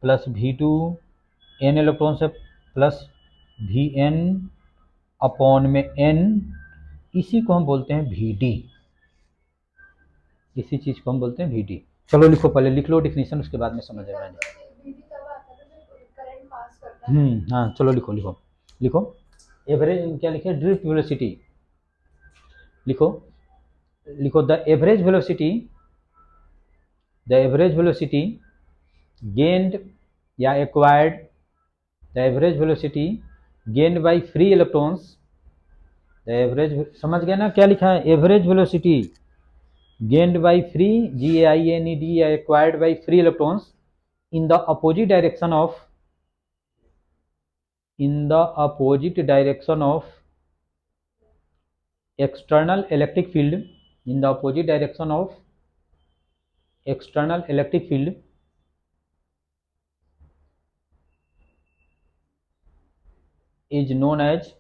plus V2, n electrons है, प्लस Vn अपॉन में n, इसी को हम बोलते हैं Vd। इसी चीज को हम बोलते हैं Vd। चलो लिखो, पहले लिख लो डिफिनीशन, उसके बाद में समझ आएगा। बीबी तब आता है जब करंट पास करता है। हाँ चलो लिखो लिखो लिखो। एवरेज क्या लिखे, ड्रिफ्ट वेलोसिटी लिखो। लिखो the average velocity, the average velocity gained या acquired, the average velocity gained by free electrons. The average, समझ गए ना क्या लिखा है, average velocity gained by free GAINED या acquired by free electrons in the opposite direction of, in the opposite direction of external electric field, in the opposite direction of external electric field is known as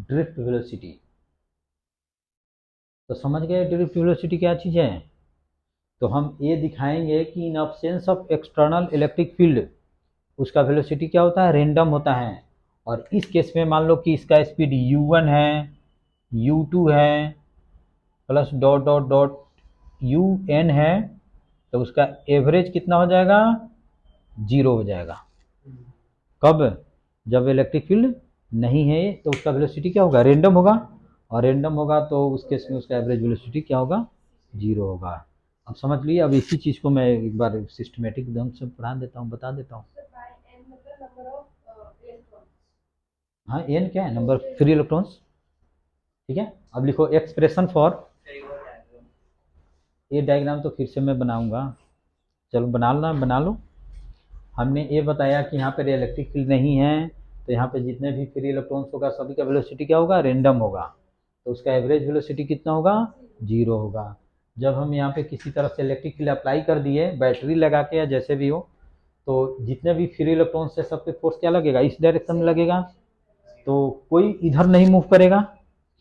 drift velocity। तो समझ गए ड्रिफ्ट वेलोसिटी क्या चीज़ है। तो हम ये दिखाएंगे कि इन absence of external electric field उसका वेलोसिटी क्या होता है, रेंडम होता है। और इस केस में मान लो कि इसका स्पीड u1 है, u2 है, plus dot dot dot un है, तो उसका एवरेज कितना हो जाएगा, जीरो हो जाएगा। कब, जब इलेक्ट्रिक फील्ड नहीं है तो उसका वेलोसिटी क्या होगा, रेंडम होगा। और रेंडम होगा तो उस केस में उसका एवरेज वेलोसिटी क्या होगा, जीरो होगा। अब समझ लिए। अब इसी चीज़ को मैं एक बार सिस्टमेटिक ढंग से पढ़ा देता हूँ, बता देता हूँ। Number of electrons. हाँ एन क्या है, नंबर फ्री इलेक्ट्रॉन्स, ठीक है। अब लिखो एक्सप्रेशन फॉर, ये डायग्राम तो फिर से मैं बनाऊंगा, चलो बना लो। हमने ये बताया कि यहाँ पर इलेक्ट्रिक फील्ड नहीं है, तो यहाँ पे जितने भी फ्री इलेक्ट्रॉन्स होगा सभी का वेलोसिटी क्या होगा, रेंडम होगा। तो उसका एवरेज वेलोसिटी कितना होगा, जीरो होगा। जब हम यहाँ पे किसी तरह से इलेक्ट्रिक फील्ड अप्लाई कर दिए, बैटरी लगा के या जैसे भी हो, तो जितने भी फ्री इलेक्ट्रॉन्स है सब पे फोर्स क्या लगेगा, इस डायरेक्शन में लगेगा। तो कोई इधर नहीं मूव करेगा,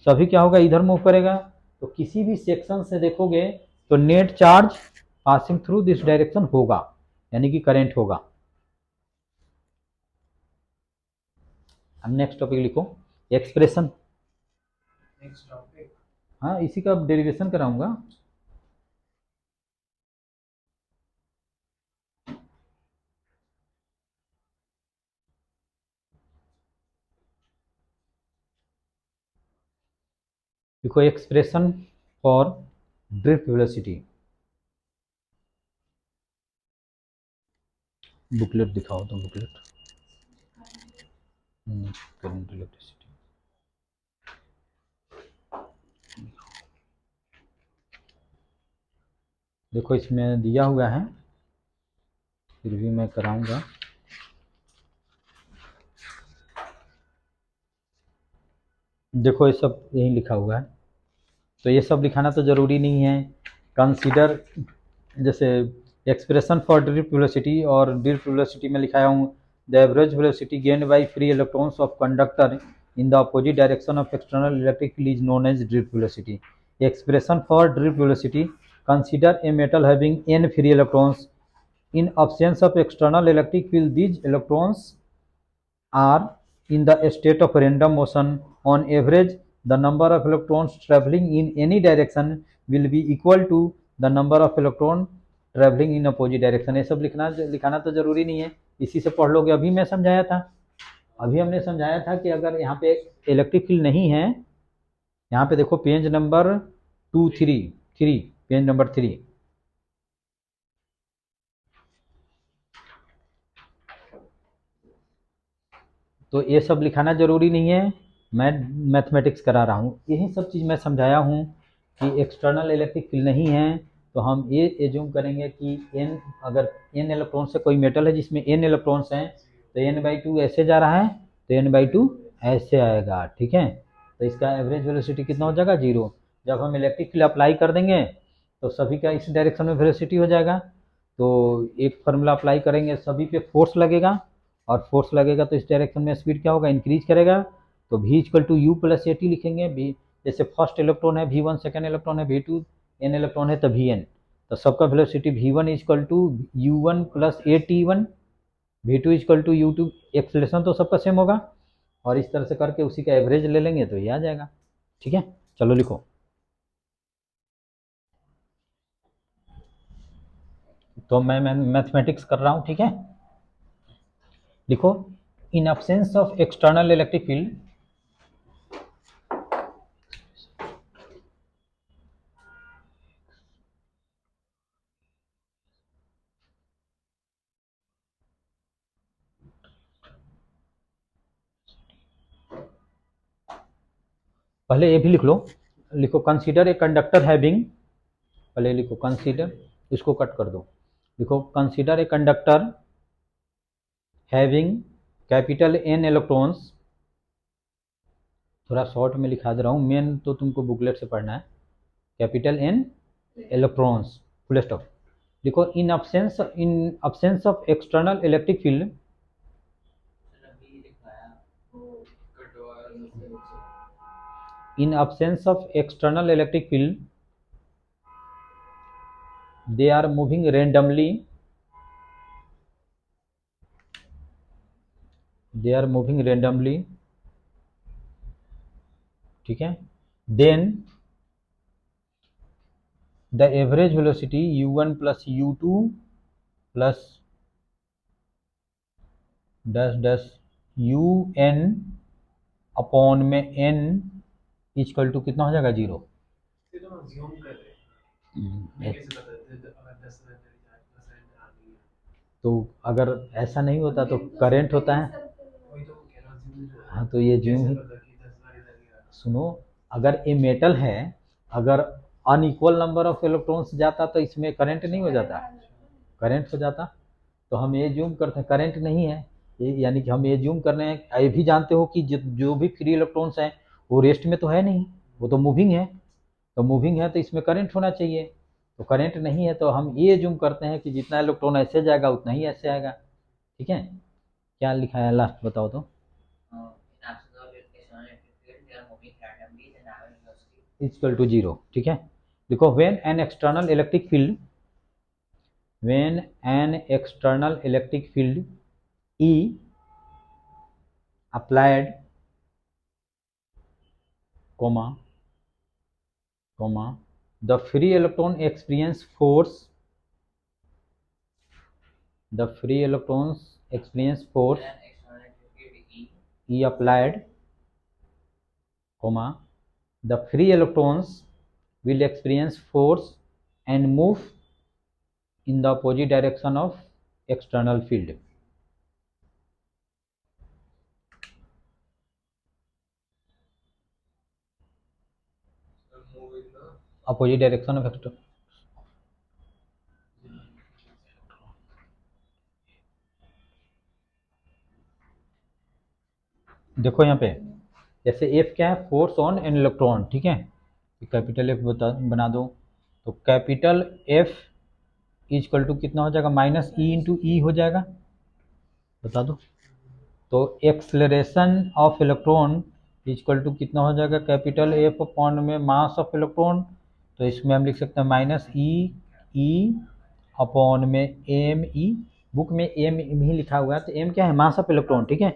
सभी क्या होगा, इधर मूव करेगा। तो किसी भी सेक्शन से देखोगे तो net charge passing through this direction होगा, यानी कि करंट होगा। अब नेक्स्ट टॉपिक लिखो, एक्सप्रेशन। Next topic. हाँ इसी का डेरिवेशन कराऊंगा। लिखो expression for drift velocity. Booklet दिखाओ तुम, बुकलेट करंट इलेक्ट्रिसिटी। देखो इसमें दिया हुआ है, फिर भी मैं कराऊंगा। देखो ये सब यही लिखा हुआ है, तो ये सब लिखाना तो ज़रूरी नहीं है। कंसीडर जैसे एक्सप्रेशन फॉर ड्रिफ्ट वेलोसिटी, और ड्रिफ्ट वेलोसिटी में लिखाया हूँ the average velocity gained by free electrons of conductor in the opposite direction of external electric field is known as drift velocity. Expression for drift velocity, consider a metal having n free electrons in absence of external electric field. These electrons are in the state of random motion. On average, the number of electrons traveling in any direction will be equal to the number of electron traveling in opposite direction. ये सब लिखाना तो जरूरी नहीं है, इसी से पढ़ लोगे। अभी मैं समझाया था, अभी हमने समझाया था कि अगर यहाँ पे इलेक्ट्रिक फील्ड नहीं है, यहाँ पे देखो पेज नंबर 3, पेज नंबर 3, तो ये सब लिखाना ज़रूरी नहीं है, मैं मैथमेटिक्स करा रहा हूँ। यही सब चीज़ मैं समझाया हूँ कि एक्सटर्नल इलेक्ट्रिक फील्ड नहीं है तो हम ये एज्यूम करेंगे कि n, अगर n इलेक्ट्रॉन से कोई मेटल है जिसमें n इलेक्ट्रॉन्स हैं तो n/2 ऐसे जा रहा है तो n/2 ऐसे आएगा, ठीक है। तो इसका एवरेज वेलोसिटी कितना हो जाएगा, 0। जब हम इलेक्ट्रिक फील्ड अप्लाई कर देंगे तो सभी का इस डायरेक्शन में वेलोसिटी हो जाएगा। तो एक फार्मूला अप्लाई करेंगे, सभी पे फोर्स लगेगा, और फोर्स लगेगा तो इस डायरेक्शन में स्पीड क्या होगा, इंक्रीज करेगा। तो v equal to U plus A T लिखेंगे। v जैसे फर्स्ट इलेक्ट्रॉन है v1, सेकेंड इलेक्ट्रॉन है v2, n इलेक्ट्रॉन है तो vn, तो सबका velocity v1 equal to u1 plus A T one, v2 equal to u2, acceleration तो सबका सेम होगा, और इस तरह से करके उसी का एवरेज ले लेंगे तो ये आ जाएगा, ठीक है। चलो लिखो, तो मैं मैथमेटिक्स कर रहा हूँ, ठीक है। लिखो, in absence of external electric field, पहले ये भी लिख लो, लिखो कंसीडर ए कंडक्टर हैविंग, पहले लिखो कंसीडर, इसको कट कर दो, लिखो consider a conductor having capital N electrons, थोड़ा शॉर्ट में लिखा दे रहा हूँ, मेन तो तुमको बुकलेट से पढ़ना है। Capital N electrons, full stop. लिखो in absence of external electric field, in absence of external electric field, they are moving randomly, ठीक है। then the average velocity u1 plus u2 plus dash dash un upon में n इक्वल टू कितना हो जाएगा, 0। ये तो हम assume कर रहे हैं, कैसे पता अगर 10% आ गई है तो अगर ऐसा नहीं होता तो करंट होता है, वही तो कह रहा हूँ। हाँ तो ये ज्यूम ही, पता कि 10 बार इधर गया सुनो, अगर ये मेटल है, अगर अनइक्वल नंबर ऑफ इलेक्ट्रॉन्स जाता तो इसमें करंट नहीं हो जाता, करंट हो जाता। तो हम ये ज्यूम करते हैं करंट नहीं है, यानी कि हम ये ज्यूम कर रहे हैं, ये भी जानते हो कि जो भी फ्री इलेक्ट्रॉन्स हैं वो रेस्ट में तो है नहीं, वो तो मूविंग है, तो मूविंग है तो इसमें करंट होना चाहिए, तो करंट नहीं है तो हम ये ज्यूम करते हैं कि जितना इलेक्ट्रॉन ऐसे जाएगा उतना ही ऐसे आएगा, ठीक है। क्या लिखा है लास्ट बताओ तो, इक्वल टू 0, ठीक है। देखो when an external electric field, when an external electric field E applied, comma the free electron experience force, the free electrons experience force E applied, comma the free electrons will experience force and move in the opposite direction of external field, move in the opposite direction of external, देखो यहाँ पे जैसे एफ क्या है, फोर्स ऑन एन इलेक्ट्रॉन, ठीक है, कैपिटल एफ बना दो, तो कैपिटल एफ इक्वल टू कितना हो जाएगा, माइनस ई इंटू ई हो जाएगा, बता दो। तो acceleration of electron equal to कितना हो जाएगा, कैपिटल एफ अपॉन में मास ऑफ इलेक्ट्रॉन, तो इसमें हम लिख सकते हैं माइनस ई अपॉन में एम ई, बुक में एम ही लिखा हुआ है, तो एम क्या है, मास ऑफ इलेक्ट्रॉन, ठीक है।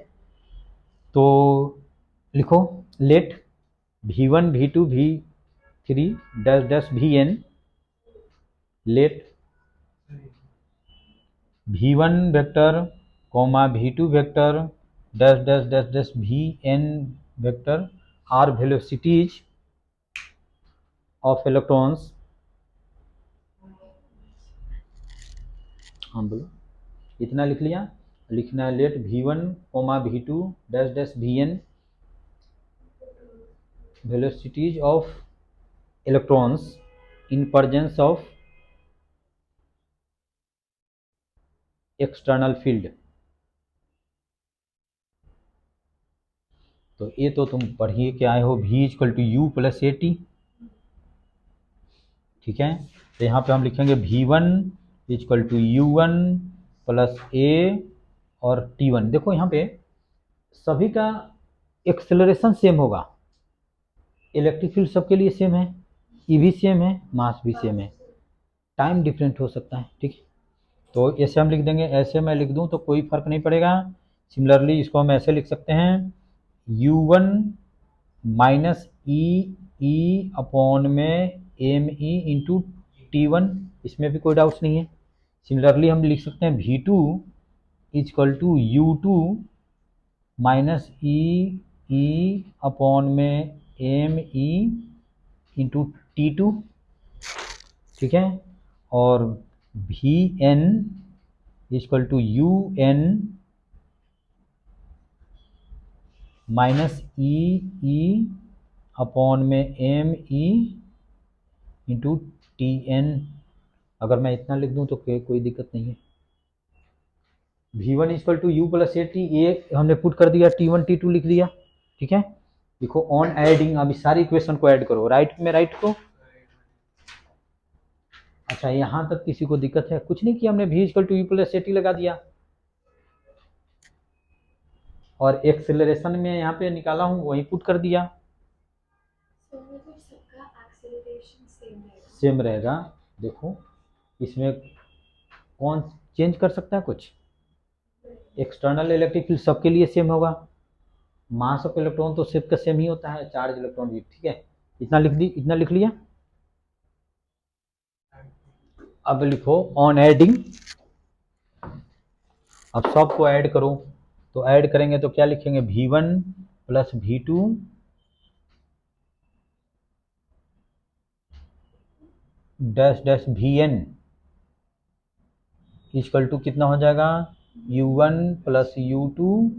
तो लिखो let V1 V2 V3 dash dash Vn, let V1 vector comma V2 vector dash dash dash dash Vn vector are velocities of electrons, हाँ बोलो, इतना लिख लिया, लिखना है let V1 comma V2 dash dash Vn velocities of electrons in presence of external field। तो ये तो तुम पढ़िए क्या आए हो, V equal to U plus A T, ठीक है। तो यहाँ पे हम लिखेंगे V1 equal to U1 plus ए और T1। देखो यहाँ पे सभी का एक्सेलरेशन सेम होगा, इलेक्ट्रिक फील्ड सबके लिए सेम है, ई भी सेम है, मास भी सेम है, टाइम डिफरेंट हो सकता है, ठीक है। तो ऐसे हम लिख देंगे, ऐसे मैं लिख दूं तो कोई फर्क नहीं पड़ेगा। सिमिलरली इसको हम ऐसे लिख सकते हैं, U1 माइनस ई अपॉन में एम ई इंटू T1, इसमें भी कोई डाउट्स नहीं है। सिमिलरली हम लिख सकते हैं V2 equal to U2 minus E upon में एम ई इंटू T2, ठीक है। और Vn equal to UN minus E upon में एम ई इंटू Tn। अगर मैं इतना लिख दूं तो कोई दिक्कत नहीं है। V1 equal to U plus A T, ये हमने पुट कर दिया, T1 T2 लिख दिया, ठीक है। देखो ऑन एडिंग, अब इस सारी इक्वेशन को ऐड करो, राइट में राइट को। अच्छा यहाँ तक किसी को दिक्कत है, कुछ नहीं किया हमने, V equal to U plus A T लगा दिया, और एक्सेलरेशन में यहाँ पे निकाला हूँ वहीं पुट कर दिया, सबका एक्सेलरेशन सेम रहेगा। देखो इसमें कौन चेंज कर सकता है कुछ, एक्सटर्नल इलेक्ट्रिक फील्ड सबके लिए सेम होगा, मास ऑफ इलेक्ट्रॉन तो सिर्फ का सेम ही होता है, चार्ज इलेक्ट्रॉन भी, ठीक है। इतना लिख लिया। अब लिखो ऑन एडिंग, अब सबको ऐड करो, तो ऐड करेंगे तो क्या लिखेंगे, V1 plus V2 dash dash Vn equal to कितना हो जाएगा, U1 plus U2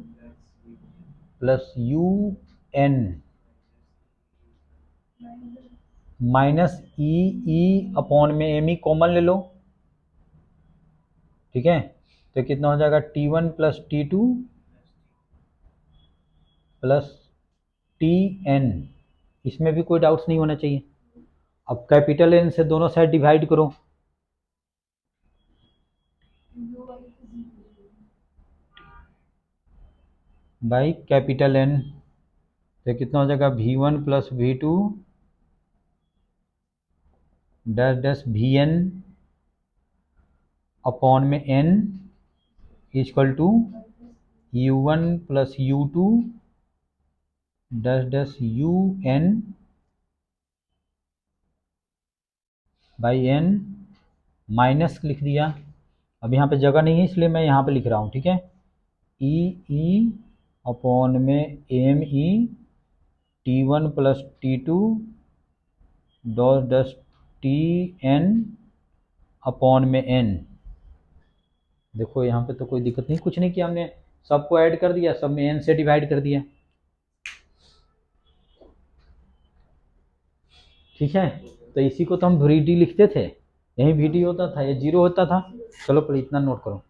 plus UN minus E upon में एम ई कॉमन ले लो, ठीक है। तो कितना हो जाएगा, T1 plus T2 plus Tn, इसमें भी कोई डाउट्स नहीं होना चाहिए। अब कैपिटल एन से दोनों साइड डिवाइड करो, बाई कैपिटल एन, तो कितना हो जाएगा, V1 plus V2 dash dash Vn upon में n equal to U1 plus U2 dash dash UN by n, minus लिख दिया। अब यहाँ पे जगह नहीं है इसलिए मैं यहाँ पे लिख रहा हूँ, ठीक है। ई अपॉन में M E T1 plus T2 dot dash Tn upon में n। देखो यहाँ पे तो कोई दिक्कत नहीं, कुछ नहीं किया हमने, सबको ऐड कर दिया, सब में n से डिवाइड कर दिया, ठीक है। तो इसी को तो हम VD लिखते थे, यही VD होता था, ये 0 होता था। चलो पहले इतना नोट करो,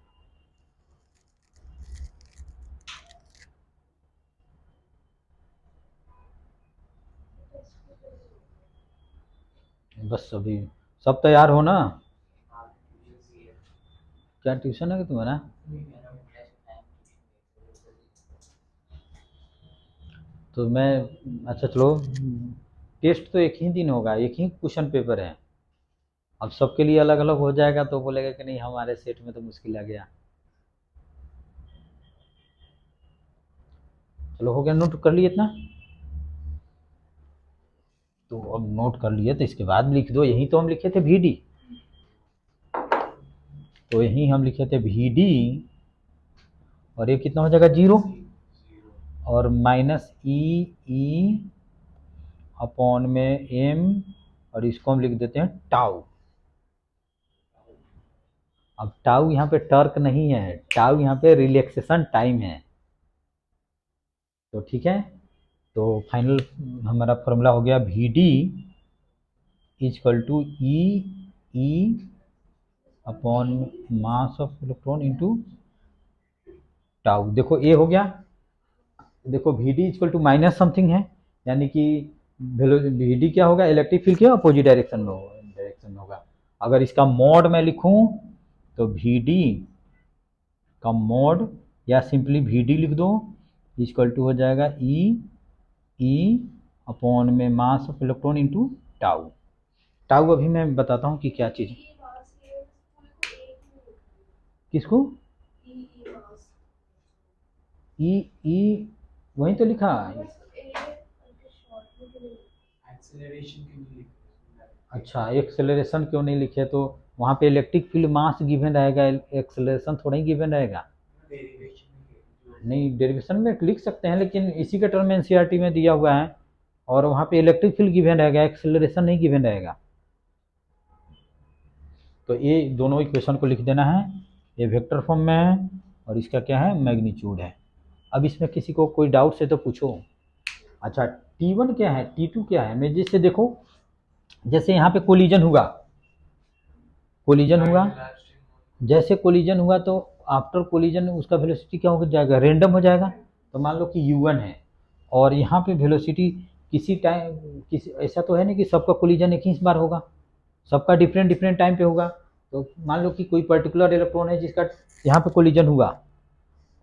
बस अभी सब तैयार हो ना? हाँ ट्यूशन भी है क्या ट्यूशन है कि तुम्हारा? मेरा टेस्ट टाइम ट्यूशन तो मैं, अच्छा चलो, टेस्ट तो एक ही दिन होगा, एक ही क्वेश्चन पेपर है। अब सबके लिए अलग अलग हो जाएगा तो बोलेगा कि नहीं हमारे सेट में तो मुश्किल आ गया। चलो हो गया, नोट कर लिए इतना? तो अब नोट कर लिए तो इसके बाद लिख दो, यही तो हम लिखे थे VD। तो यही हम लिखे थे VD, और ये कितना हो जाएगा 0, और माइनस ई अपॉन में M, और इसको हम लिख देते हैं टाउ। अब टाउ यहाँ पे टर्क नहीं है, टाउ यहाँ पे रिलैक्सेशन टाइम है। तो ठीक है, तो फाइनल हमारा फॉर्मूला हो गया VD equal to E upon mass of electron into tau. देखो ए हो गया, देखो VD equal to minus something है, यानी कि VD क्या होगा, इलेक्ट्रिक फील्ड के अपोजिट डायरेक्शन में होगा। अगर इसका मॉड मैं लिखूं तो VD का मॉड या सिंपली VD लिख दो इजकल टू हो जाएगा ई अपॉन में मास of electron into tau. Tau अभी मैं बताता हूँ कि क्या चीज़। ई मास ये स्कूल को एक ही लिखा किसको? है ई मास ई वहीं तो लिखा। बस ए उनके शॉर्ट में भी नहीं एक्सेलरेशन के लिए लिख रहे हैं। अच्छा, एक्सेलरेशन क्यों नहीं लिखे? तो वहाँ पे इलेक्ट्रिक फील्ड मास गिवन रहेगा, एक्सेलरेशन थोड़ा ही गिवन रहेगा। डेरिवेशन में जो नहीं, डेरिवेशन में लिख सकते हैं, लेकिन इसी के टर्म में एनसीईआरटी में दिया हुआ है, और वहाँ पे इलेक्ट्रिक फील्ड गिवन रहेगा, एक्सेलरेशन नहीं गिवन रहेगा। तो ये दोनों इक्वेशन को लिख देना है, ये वेक्टर फॉर्म में है और इसका क्या है, मैग्नीट्यूड है। अब इसमें किसी को कोई डाउट है तो पूछो। अच्छा, T1 क्या है, T2 क्या है? मैं जैसे देखो, जैसे यहाँ पे कोलिजन हुआ, जैसे कोलिजन हुआ तो आफ्टर कोलिजन उसका वेलोसिटी क्या हो जाएगा, रेंडम हो जाएगा। तो मान लो कि U1 है और यहाँ पे वेलोसिटी किसी टाइम, किसी ऐसा तो है नहीं कि सबका कोलिजन एक ही बार होगा, सबका डिफरेंट डिफरेंट टाइम पे होगा। तो मान लो कि कोई पर्टिकुलर इलेक्ट्रॉन है जिसका यहाँ पे कोलिजन हुआ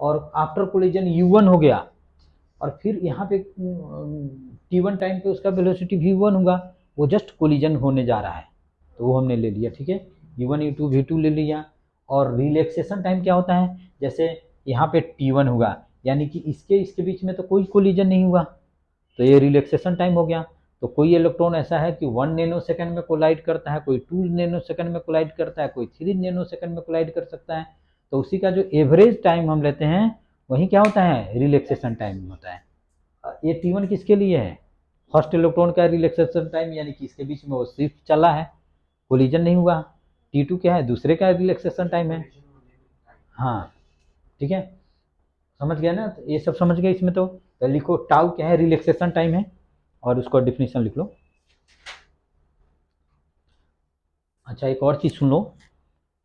और आफ्टर कोलिजन U1 हो गया, और फिर यहाँ पे T1 टाइम पे उसका वेलोसिटी V1 होगा, वो जस्ट कोलिजन होने जा रहा है, तो वो हमने ले लिया। ठीक है, U1 U2 V2 ले लिया। और रिलैक्सेशन टाइम क्या होता है, जैसे यहाँ पे T1 हुआ, यानी कि इसके बीच में तो कोई कोलिजन नहीं हुआ, तो ये रिलैक्सेशन टाइम हो गया। तो कोई इलेक्ट्रॉन ऐसा है कि 1 नैनो सेकंड में कोलाइड करता है, कोई 2 नैनो सेकंड में कोलाइड करता है, कोई 3 नैनो सेकंड में कोलाइड कर सकता है। तो उसी का जो एवरेज टाइम हम लेते हैं वही क्या होता है, रिलैक्सेशन टाइम होता है। ये T1 किसके लिए है, फर्स्ट इलेक्ट्रॉन का रिलैक्सेशन टाइम, यानी कि इसके बीच में वो शिफ्ट चला है, कोलिजन नहीं हुआ। T2 क्या है, दूसरे का रिलैक्सेशन टाइम है। हाँ ठीक है, समझ गया ना? तो ये सब समझ गए इसमें। तो लिखो टाउ क्या है, रिलैक्सेशन टाइम है, और उसको डिफिनीशन लिख लो। अच्छा, एक और चीज़ सुन लो,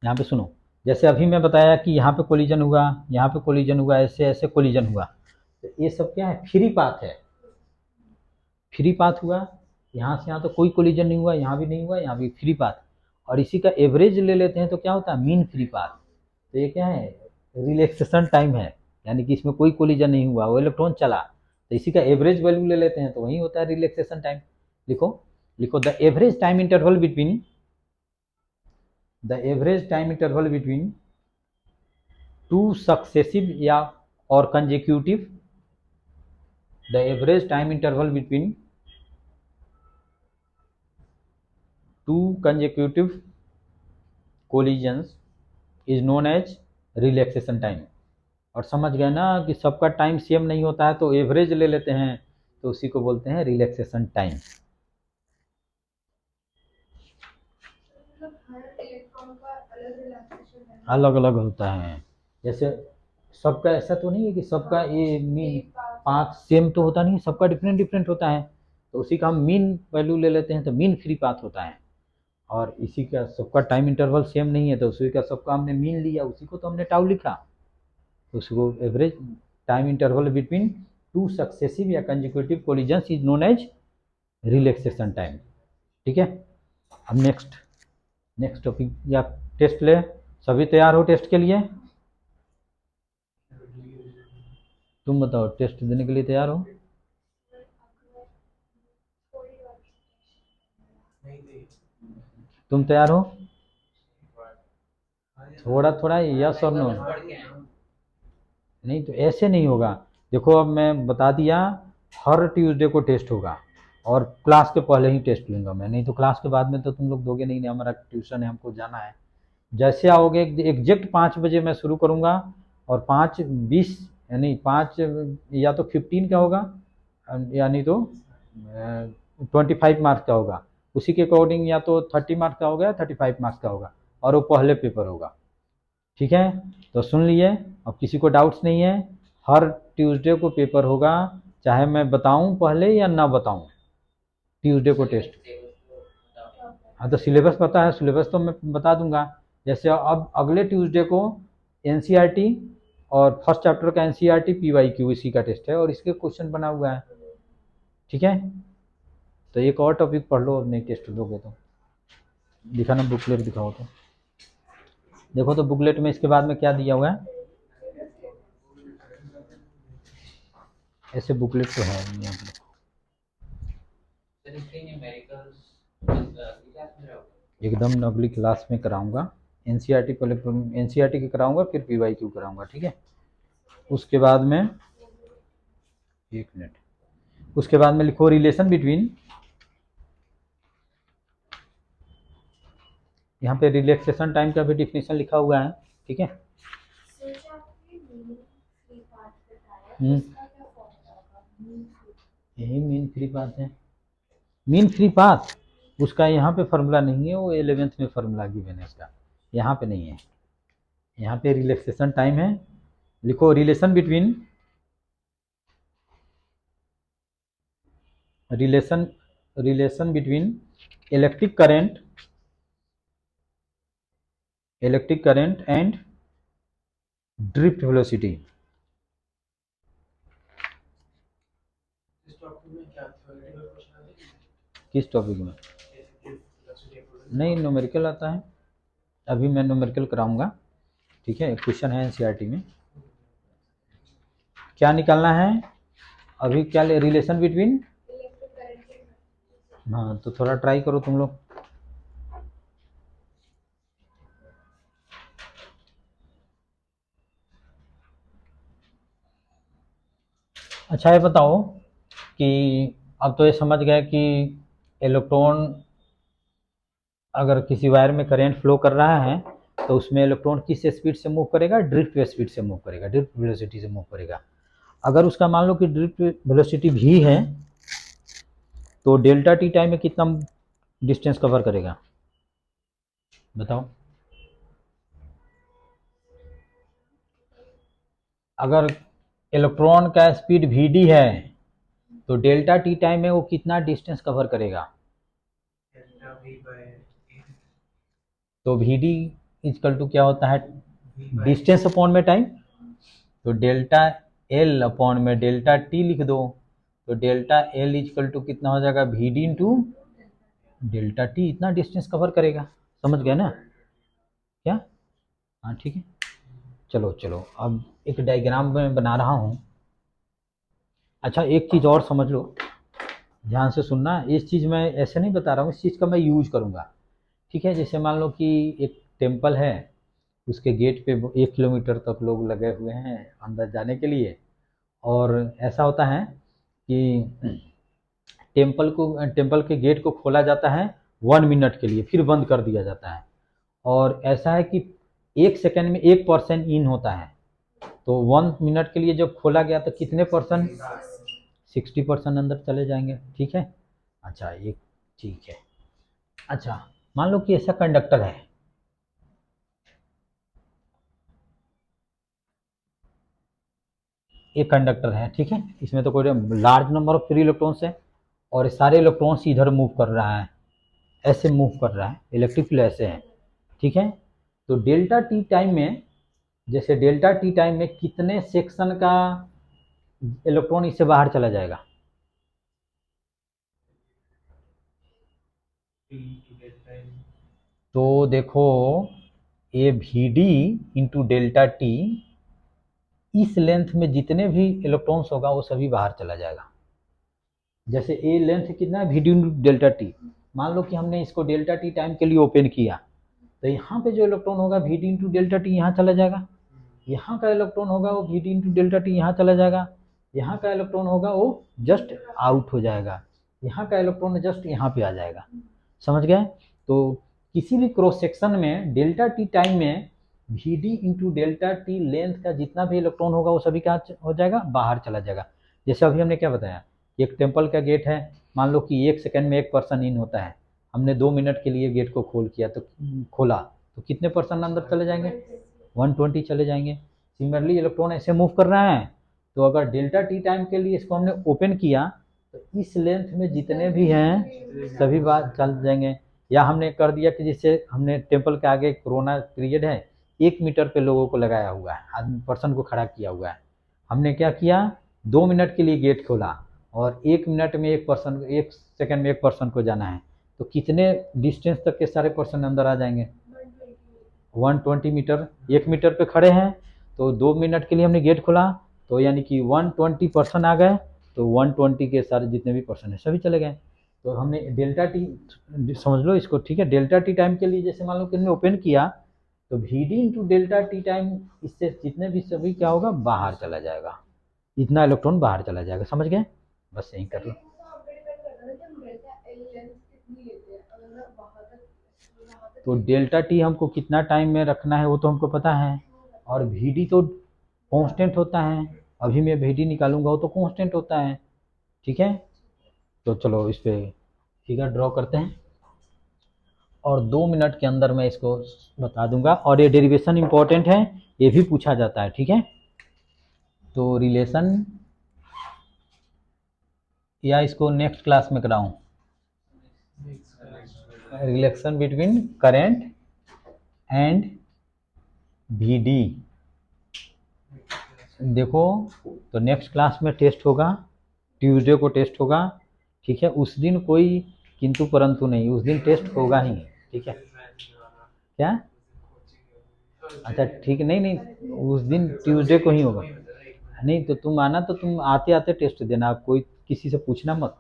यहाँ पे सुनो। जैसे अभी मैं बताया कि यहाँ पे कोलिजन हुआ, यहाँ पे कोलिजन हुआ, ऐसे ऐसे कोलिजन हुआ, तो ये सब क्या है, फ्री पाथ है। फ्री पाथ हुआ, यहाँ से यहाँ तो कोई कोलिजन नहीं हुआ, यहाँ भी नहीं हुआ, यहाँ भी फ्री पाथ। और इसी का एवरेज ले लेते हैं तो क्या होता है, मीन फ्री पाथ। तो ये क्या है, रिलैक्सेशन टाइम है, यानी कि इसमें कोई कोलिजन नहीं हुआ, वो इलेक्ट्रॉन चला, तो इसी का एवरेज वैल्यू ले लेते हैं तो वही होता है रिलैक्सेशन टाइम। लिखो लिखो the average time interval between two successive या और consecutive, the average time interval between to consecutive collisions is known as relaxation time. और समझ गए ना कि सबका टाइम सेम नहीं होता है, तो एवरेज ले लेते हैं, तो उसी को बोलते हैं रिलैक्सेशन टाइम। मतलब हर इलेक्ट्रॉन का अलग रिलैक्सेशन है अलग अलग होता है, जैसे सबका ऐसा तो नहीं है कि सबका ये मीन पाथ सेम तो होता नहीं, सबका डिफरेंट डिफरेंट होता है, तो उसी का हम मीन वैल्यू ले लेते हैं, तो मीन फ्री पाथ होता है। और इसी का सबका टाइम इंटरवल सेम नहीं है, तो उसी का सबका हमने मीन लिया, उसी को तो हमने टाउ लिखा, तो उसको average time interval between two successive या consecutive collisions is known as relaxation time. ठीक है, अब नेक्स्ट टॉपिक या टेस्ट ले, सभी तैयार हो टेस्ट के लिए? तुम बताओ, टेस्ट देने के लिए तैयार हो? नहीं नहीं तुम तैयार हो? थोड़ा थोड़ा यस और नो। पढ़ के आए। नहीं तो ऐसे नहीं होगा। देखो अब मैं बता दिया, हर ट्यूसडे को टेस्ट होगा और क्लास के पहले ही टेस्ट लूँगा मैं, नहीं तो क्लास के बाद में तो तुम लोग दोगे नहीं, नहीं हमारा ट्यूशन है, हमको जाना है। जैसे आओगे एग्जैक्ट 5 बजे मैं शुरू करूँगा और 5:20 यानी 5 या तो 15 का होगा यानी तो 25 मार्क्स का होगा, उसी के अकॉर्डिंग या तो 30 मार्क्स का होगा या 35 मार्क्स का होगा, और वो पहले पेपर होगा। ठीक है, तो सुन लिए, अब किसी को डाउट्स नहीं है? हर ट्यूसडे को पेपर होगा, चाहे मैं बताऊं पहले या ना बताऊं, ट्यूसडे को टेस्ट। हाँ तो सिलेबस पता है, सिलेबस तो मैं बता दूंगा। जैसे अब अगले ट्यूसडे को एनसीईआरटी और फर्स्ट चैप्टर का एनसीईआरटी पीवाईक्यू इसी का टेस्ट है और इसके क्वेश्चन बना हुआ है। ठीक है, तो एक और टॉपिक पढ़ लो, अब नहीं टेस्ट दोगे तो। दिखाना बुकलेट दिखाओ तो। देखो तो बुकलेट में इसके बाद में क्या दिया हुआ है, ऐसे बुकलेट तो है यहाँ पे। सर इसके न्यूमेरिकल्स क्लास में रहोगे? एकदम अगली क्लास में कराऊंगा। एनसीईआरटी पहले, एनसीईआरटी की कराऊंगा फिर पीवाईक्यू कराऊंगा। ठीक है, उसके बाद में 1 मिनट, उसके बाद में लिखो रिलेशन बिटवीन, यहाँ पे रिलैक्सेशन टाइम का भी डिफिनेशन लिखा हुआ है। ठीक है, यही मीन फ्री पाथ है। मीन फ्री पाथ उसका यहाँ पे फार्मूला नहीं है, वो 11th में फार्मूला गिवन है इसका, यहाँ पे नहीं है। यहाँ पे रिलैक्सेशन टाइम है, लिखो relation between, relation between electric current and drift velocity. इस टॉपिक में क्या थ्योरेटिकल क्वेश्चन आते हैं? किस टॉपिक में? जैसे वेलोसिटी नहीं, न्यूमेरिकल आता है, अभी मैं न्यूमेरिकल कराऊंगा। ठीक है, क्वेश्चन है एनसीईआरटी में, क्या निकालना है अभी, क्या रिलेशन बिटवीन। हाँ तो थोड़ा ट्राई करो तुम लोग। अच्छा ये बताओ कि अब तो ये समझ गए कि इलेक्ट्रॉन अगर किसी वायर में करंट फ्लो कर रहा है तो उसमें इलेक्ट्रॉन किस स्पीड से मूव करेगा, ड्रिफ्ट स्पीड से मूव करेगा, ड्रिफ्ट वेलोसिटी से मूव करेगा। अगर उसका मान लो कि ड्रिफ्ट वेलोसिटी भी है तो डेल्टा टी टाइम में कितना डिस्टेंस कवर करेगा, बताओ। अगर इलेक्ट्रॉन का स्पीड वी डी है तो डेल्टा टी टाइम में वो कितना डिस्टेंस कवर करेगा, डेल्टा वी बाय तो वी डी इजकल टू क्या होता है, वी बाय डिस्टेंस अपॉन में टाइम, तो डेल्टा एल अपॉन में डेल्टा टी लिख दो, तो डेल्टा एल इजकल टू कितना हो जाएगा, V D into delta T, इतना डिस्टेंस कवर करेगा। समझ गए ना क्या? हाँ ठीक है, चलो चलो अब एक डायग्राम में बना रहा हूँ। अच्छा एक चीज़ और समझ लो, ध्यान से सुनना, इस चीज़ मैं ऐसे नहीं बता रहा हूँ, इस चीज़ का मैं यूज करूँगा। ठीक है, जैसे मान लो कि एक टेम्पल है, उसके गेट पे 1 किलोमीटर तक लोग लगे हुए हैं अंदर जाने के लिए, और ऐसा होता है कि टेम्पल के गेट को खोला जाता है 1 मिनट के लिए, फिर बंद कर दिया जाता है, और ऐसा है कि 1 सेकेंड में 1% इन होता है, तो 1 मिनट के लिए जब खोला गया तो कितने परसेंट, 60% अंदर चले जाएंगे। ठीक है, अच्छा ये ठीक है। अच्छा मान लो कि ऐसा कंडक्टर है, एक कंडक्टर है, ठीक है, इसमें तो कोई large number of free electrons है और ये सारे इलेक्ट्रॉन्स इधर मूव कर रहा है, ऐसे मूव कर रहा है, इलेक्ट्रिक फील्ड ऐसे है। ठीक है, तो डेल्टा टी टाइम में, जैसे डेल्टा टी टाइम में कितने सेक्शन का इलेक्ट्रॉन इससे बाहर चला जाएगा, टी टू डेल्टा तो देखो ये V D into delta T, इस लेंथ में जितने भी इलेक्ट्रॉन्स होगा वो सभी बाहर चला जाएगा। जैसे ए लेंथ कितना है, V D into delta T, मान लो कि हमने इसको डेल्टा टी टाइम के लिए ओपन किया, तो यहाँ पे जो इलेक्ट्रॉन होगा V D into delta T यहाँ चला जाएगा, यहाँ का इलेक्ट्रॉन होगा वो V D into delta T यहाँ चला जाएगा, यहाँ का इलेक्ट्रॉन होगा वो जस्ट आउट हो जाएगा, यहाँ का इलेक्ट्रॉन जस्ट यहाँ पे आ जाएगा। समझ गए? तो किसी भी क्रॉस सेक्शन में डेल्टा टी टाइम में V D into delta T length का जितना भी इलेक्ट्रॉन होगा वो सभी क्या हो जाएगा, बाहर चला जाएगा। जैसे अभी हमने क्या बताया, एक टेम्पल का गेट है, मान लो कि 1 सेकंड में 1 पर्सन इन होता है, हमने 2 मिनट के लिए गेट को खोला तो कितने पर्सन अंदर चले जाएंगे, 120 चले जाएंगे। सिमिलरली इलेक्ट्रॉन ऐसे मूव कर रहा है, तो अगर डेल्टा टी टाइम के लिए इसको हमने ओपन किया तो इस लेंथ में जितने भी हैं सभी बात चल जाएंगे। या हमने कर दिया कि जिससे हमने टेम्पल के आगे कोरोना पीरियड है, 1 मीटर पे लोगों को लगाया हुआ है, आदमी पर्सन को खड़ा किया हुआ है, हमने क्या किया 2 मिनट के लिए गेट खोला और 1 मिनट में 1 पर्सन, 1 सेकंड में 1 पर्सन को जाना है, तो कितने डिस्टेंस तक के सारे पर्सन अंदर आ जाएंगे, 120 मीटर। 1 मीटर पे खड़े हैं तो 2 मिनट के लिए हमने गेट खोला, तो यानी कि 120 पर्सन आ गए, तो 120 के सारे जितने भी पर्सन हैं सभी चले गए। तो हमने डेल्टा टी, समझ लो इसको, ठीक है, डेल्टा टी टाइम के लिए जैसे मान लो कि हमने ओपन किया तो V D into delta T time, इससे जितने भी सभी क्या होगा, बाहर चला जाएगा, इतना इलेक्ट्रॉन बाहर चला जाएगा। समझ गए? बस यही कर लो। तो डेल्टा टी हमको कितना टाइम में रखना है वो तो हमको पता है, और वी डी तो कांस्टेंट होता है, अभी मैं वी डी निकालूंगा वो तो कांस्टेंट होता है। ठीक है, तो चलो इस पे फिगर ड्रॉ करते हैं और 2 मिनट के अंदर मैं इसको बता दूंगा, और ये डेरिवेशन इंपॉर्टेंट है, ये भी पूछा जाता है। ठीक है, तो रिलेशन, या इसको नेक्स्ट क्लास में कराऊं, relation between current and v d. देखो तो नेक्स्ट क्लास में टेस्ट होगा, ट्यूसडे को टेस्ट होगा। ठीक है, उस दिन कोई किंतु परंतु नहीं, उस दिन टेस्ट होगा ही। ठीक है, क्या, अच्छा ठीक, नहीं नहीं उस दिन ट्यूसडे को ही होगा। नहीं तो तुम आना, तो तुम आते आते टेस्ट देना, कोई किसी से पूछना मत,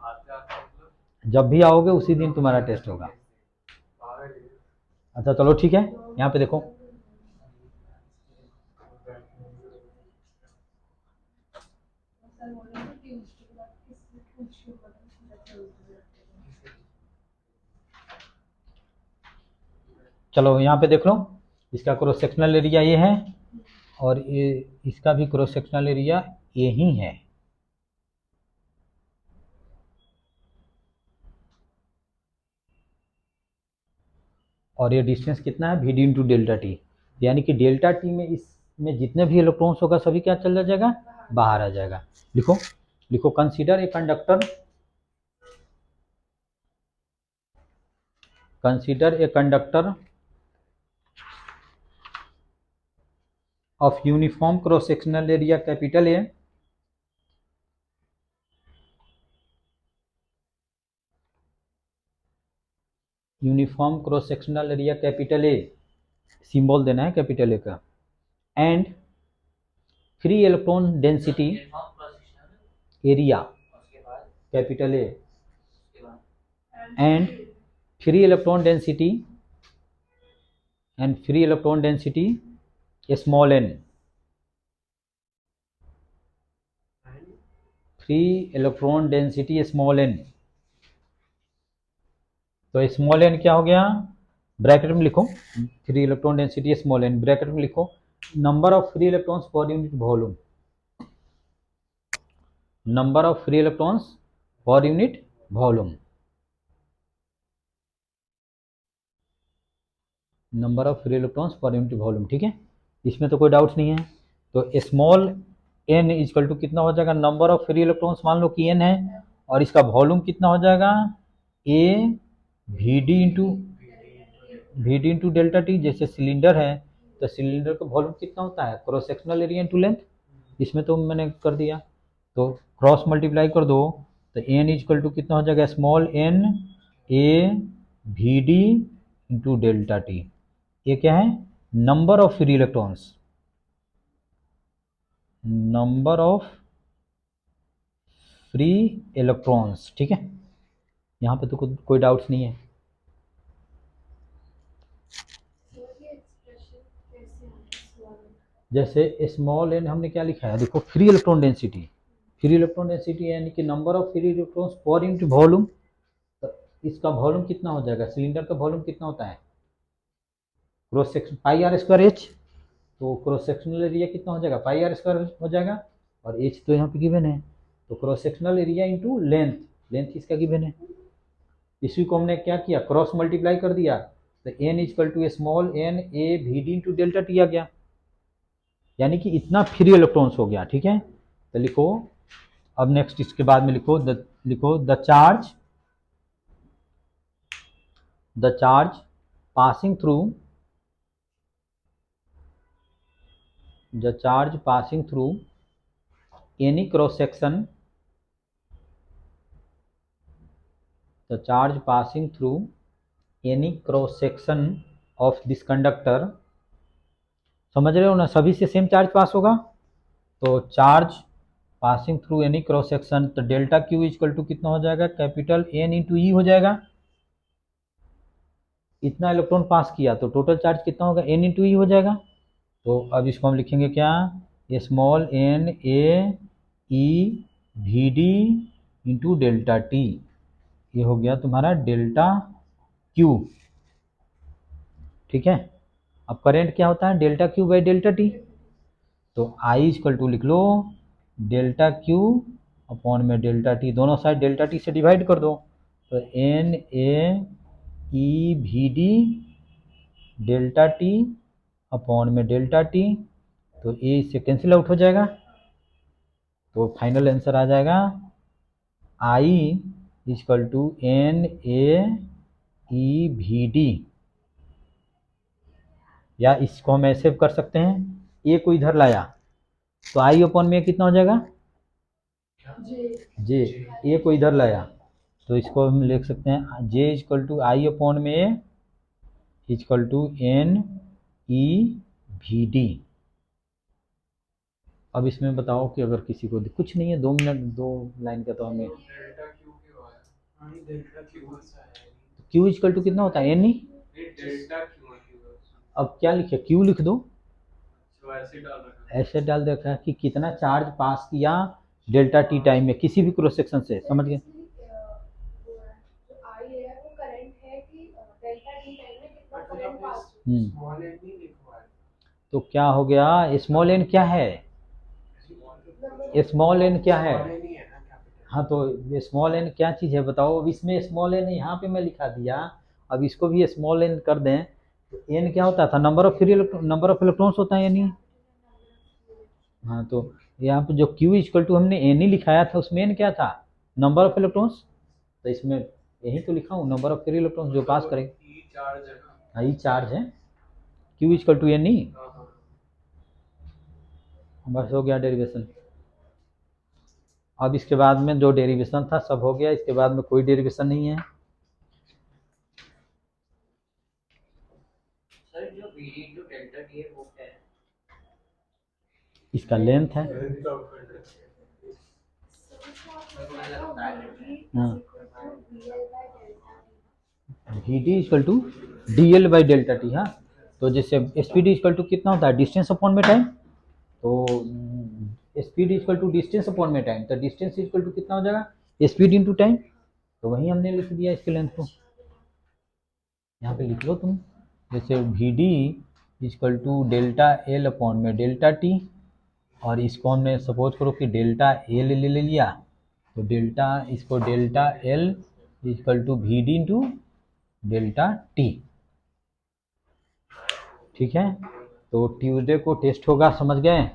जब भी आओगे उसी दिन तुम्हारा टेस्ट होगा। अच्छा चलो ठीक है, यहाँ पे देखो चलो यहाँ पे देख लो, इसका क्रॉस सेक्शनल एरिया ये है और ये इसका भी क्रॉस सेक्शनल एरिया ये ही है। और ये डिस्टेंस कितना है, V D into delta T, यानी कि डेल्टा टी में इसमें जितने भी इलेक्ट्रॉन्स होगा सभी क्या चला जाएगा, बाहर आ जाएगा। लिखो लिखो, consider a conductor, consider a conductor of uniform cross sectional area capital A uniform cross sectional area capital A, symbol देना है कैपिटल ए का, and free electron density area capital A, and free electron density small N, free electron density small N. तो स्मॉल एन क्या हो गया, ब्रैकेट में लिखो, free electron density small N, bracket में लिखो number of free electrons per unit volume, number of free electrons per unit volume, number of free electrons per unit volume. ठीक है, इसमें तो कोई डाउट नहीं है। तो स्मॉल एन इक्वल टू कितना हो जाएगा, नंबर ऑफ फ्री इलेक्ट्रॉन्स मान लो कि एन है, और इसका वॉल्यूम कितना हो जाएगा, A V D into delta T. जैसे सिलेंडर है तो सिलेंडर का वॉल्यूम कितना होता है, cross sectional area into length, इसमें तो मैंने कर दिया, तो क्रॉस मल्टीप्लाई कर दो, तो एन इक्वल टू कितना हो जाएगा, small n A we D into delta T. ये क्या है? Number of free electrons, number of free electrons. ठीक है, यहाँ पे तो कोई डाउट्स नहीं है। So ये expression कैसे आया small n? जैसे स्मॉल एन हमने क्या लिखा है, देखो free electron density, free electron density यानी कि number of free electrons per unit volume. तो इसका वॉल्यूम कितना हो जाएगा, सिलेंडर का वॉल्यूम कितना होता है, cross section pi R square H. तो क्रॉस सेक्शनल एरिया कितना हो जाएगा, पाई आर स्क्वायर हो जाएगा, और एच तो यहाँ पे गिवन है। तो cross sectional area into length, length इसका गिवन है। इसी को हमने क्या किया, क्रॉस मल्टीप्लाई कर दिया, तो n equal to small n A we D into delta t आ गया, यानी कि इतना फ्री इलेक्ट्रॉन्स हो गया। ठीक है, तो लिखो अब नेक्स्ट इसके बाद में लिखो the charge passing through any cross section, the charge passing through any cross section of this conductor। समझ रहे हो ना, सभी से सेम चार्ज पास होगा। तो charge passing through any cross section, तो डेल्टा क्यू इजकल टू कितना हो जाएगा, कैपिटल एन इंटू ई हो जाएगा। इतना इलेक्ट्रॉन पास किया तो टोटल चार्ज कितना होगा, एन इंटू ई हो जाएगा। तो अब इसको हम लिखेंगे क्या, small n A E V D into delta T. ये हो गया तुम्हारा डेल्टा क्यू। ठीक है, अब करंट क्या होता है, delta Q by delta T. तो आई इजकल टू लिख लो डेल्टा क्यू अपॉन में डेल्टा टी, दोनों साइड डेल्टा टी से डिवाइड कर दो। तो n A E V D delta T upon में डेल्टा टी, तो ए इससे कैंसिल आउट हो जाएगा। तो फाइनल आंसर आ जाएगा I equal to n A E V d, या इसको हम ऐसे कर सकते हैं, ए को इधर लाया तो आई अपॉन में कितना हो जाएगा, जे, ए को इधर लाया तो इसको हम लिख सकते हैं J equal to I upon में A equal to N e we d. अब इसमें बताओ कि अगर किसी को कुछ नहीं है, 2 मिनट 2 लाइन का तो हमें डेल्टा क्यू क्यों आया? हाँ ये डेल्टा क्यू ऐसा है, क्यू इजकल टू कितना होता है, एन ई। ये डेल्टा क्यू है, क्यू है। अब क्या लिखे, क्यू लिख दो, तो ऐसे डाल रखा है। ऐसे डाल देखा कि कितना चार्ज पास किया डेल्टा टी टाइम में किसी भी क्रॉस सेक्शन से, समझ गए। जो आई है वो करंट है कि डेल्टा टी टाइम में कितना but current pass small n नहीं लिखवा है। तो क्या हो गया, स्मॉल एन क्या है, स्मॉल एन क्या है, स्मॉल एन ही है ना कैपिटल। हाँ तो स्मॉल एन क्या चीज़ है बताओ। अब इसमें स्मॉल एन यहाँ पे मैं लिखा दिया, अब इसको भी स्मॉल एन कर दें तो एन क्या होता था, number of free number of electrons होता है यानी। हाँ तो यहाँ पे जो क्यू इक्वल टू हमने एन ही लिखाया था उसमें एन क्या था, नंबर ऑफ इलेक्ट्रॉन्स। तो इसमें यही तो लिखा हूँ, नंबर ऑफ फ्री इलेक्ट्रॉन्स जो पास करेंगे। ई चार्ज है ना। हाँ ई चार्ज है, क्यू इक्वल टू एन ही। हाँ हाँ। बस हो गया डेरिवेशन। अब इसके बाद में जो डेरिवेशन था सब हो गया, इसके बाद में कोई डेरिवेशन नहीं है। सर जो V D into delta T है वो क्या है? इसका लेंथ है। हाँ V D equal to D L by delta T. हाँ तो जैसे स्पीड इक्वल टू कितना होता है, डिस्टेंस अपॉन में टाइम। तो speed equal to distance upon में टाइम, तो डिस्टेंस इक्वल टू कितना हो जाएगा, स्पीड इंटू टाइम। तो वही हमने लिख दिया इसके लेंथ को, यहाँ पे लिख लो तुम। जैसे V D equal to delta L upon में डेल्टा टी, और इसको हमने सपोज करो कि डेल्टा एल ले लिया, तो इसको delta L equal to V D into delta T. ठीक है, तो ट्यूसडे को टेस्ट होगा, समझ गए।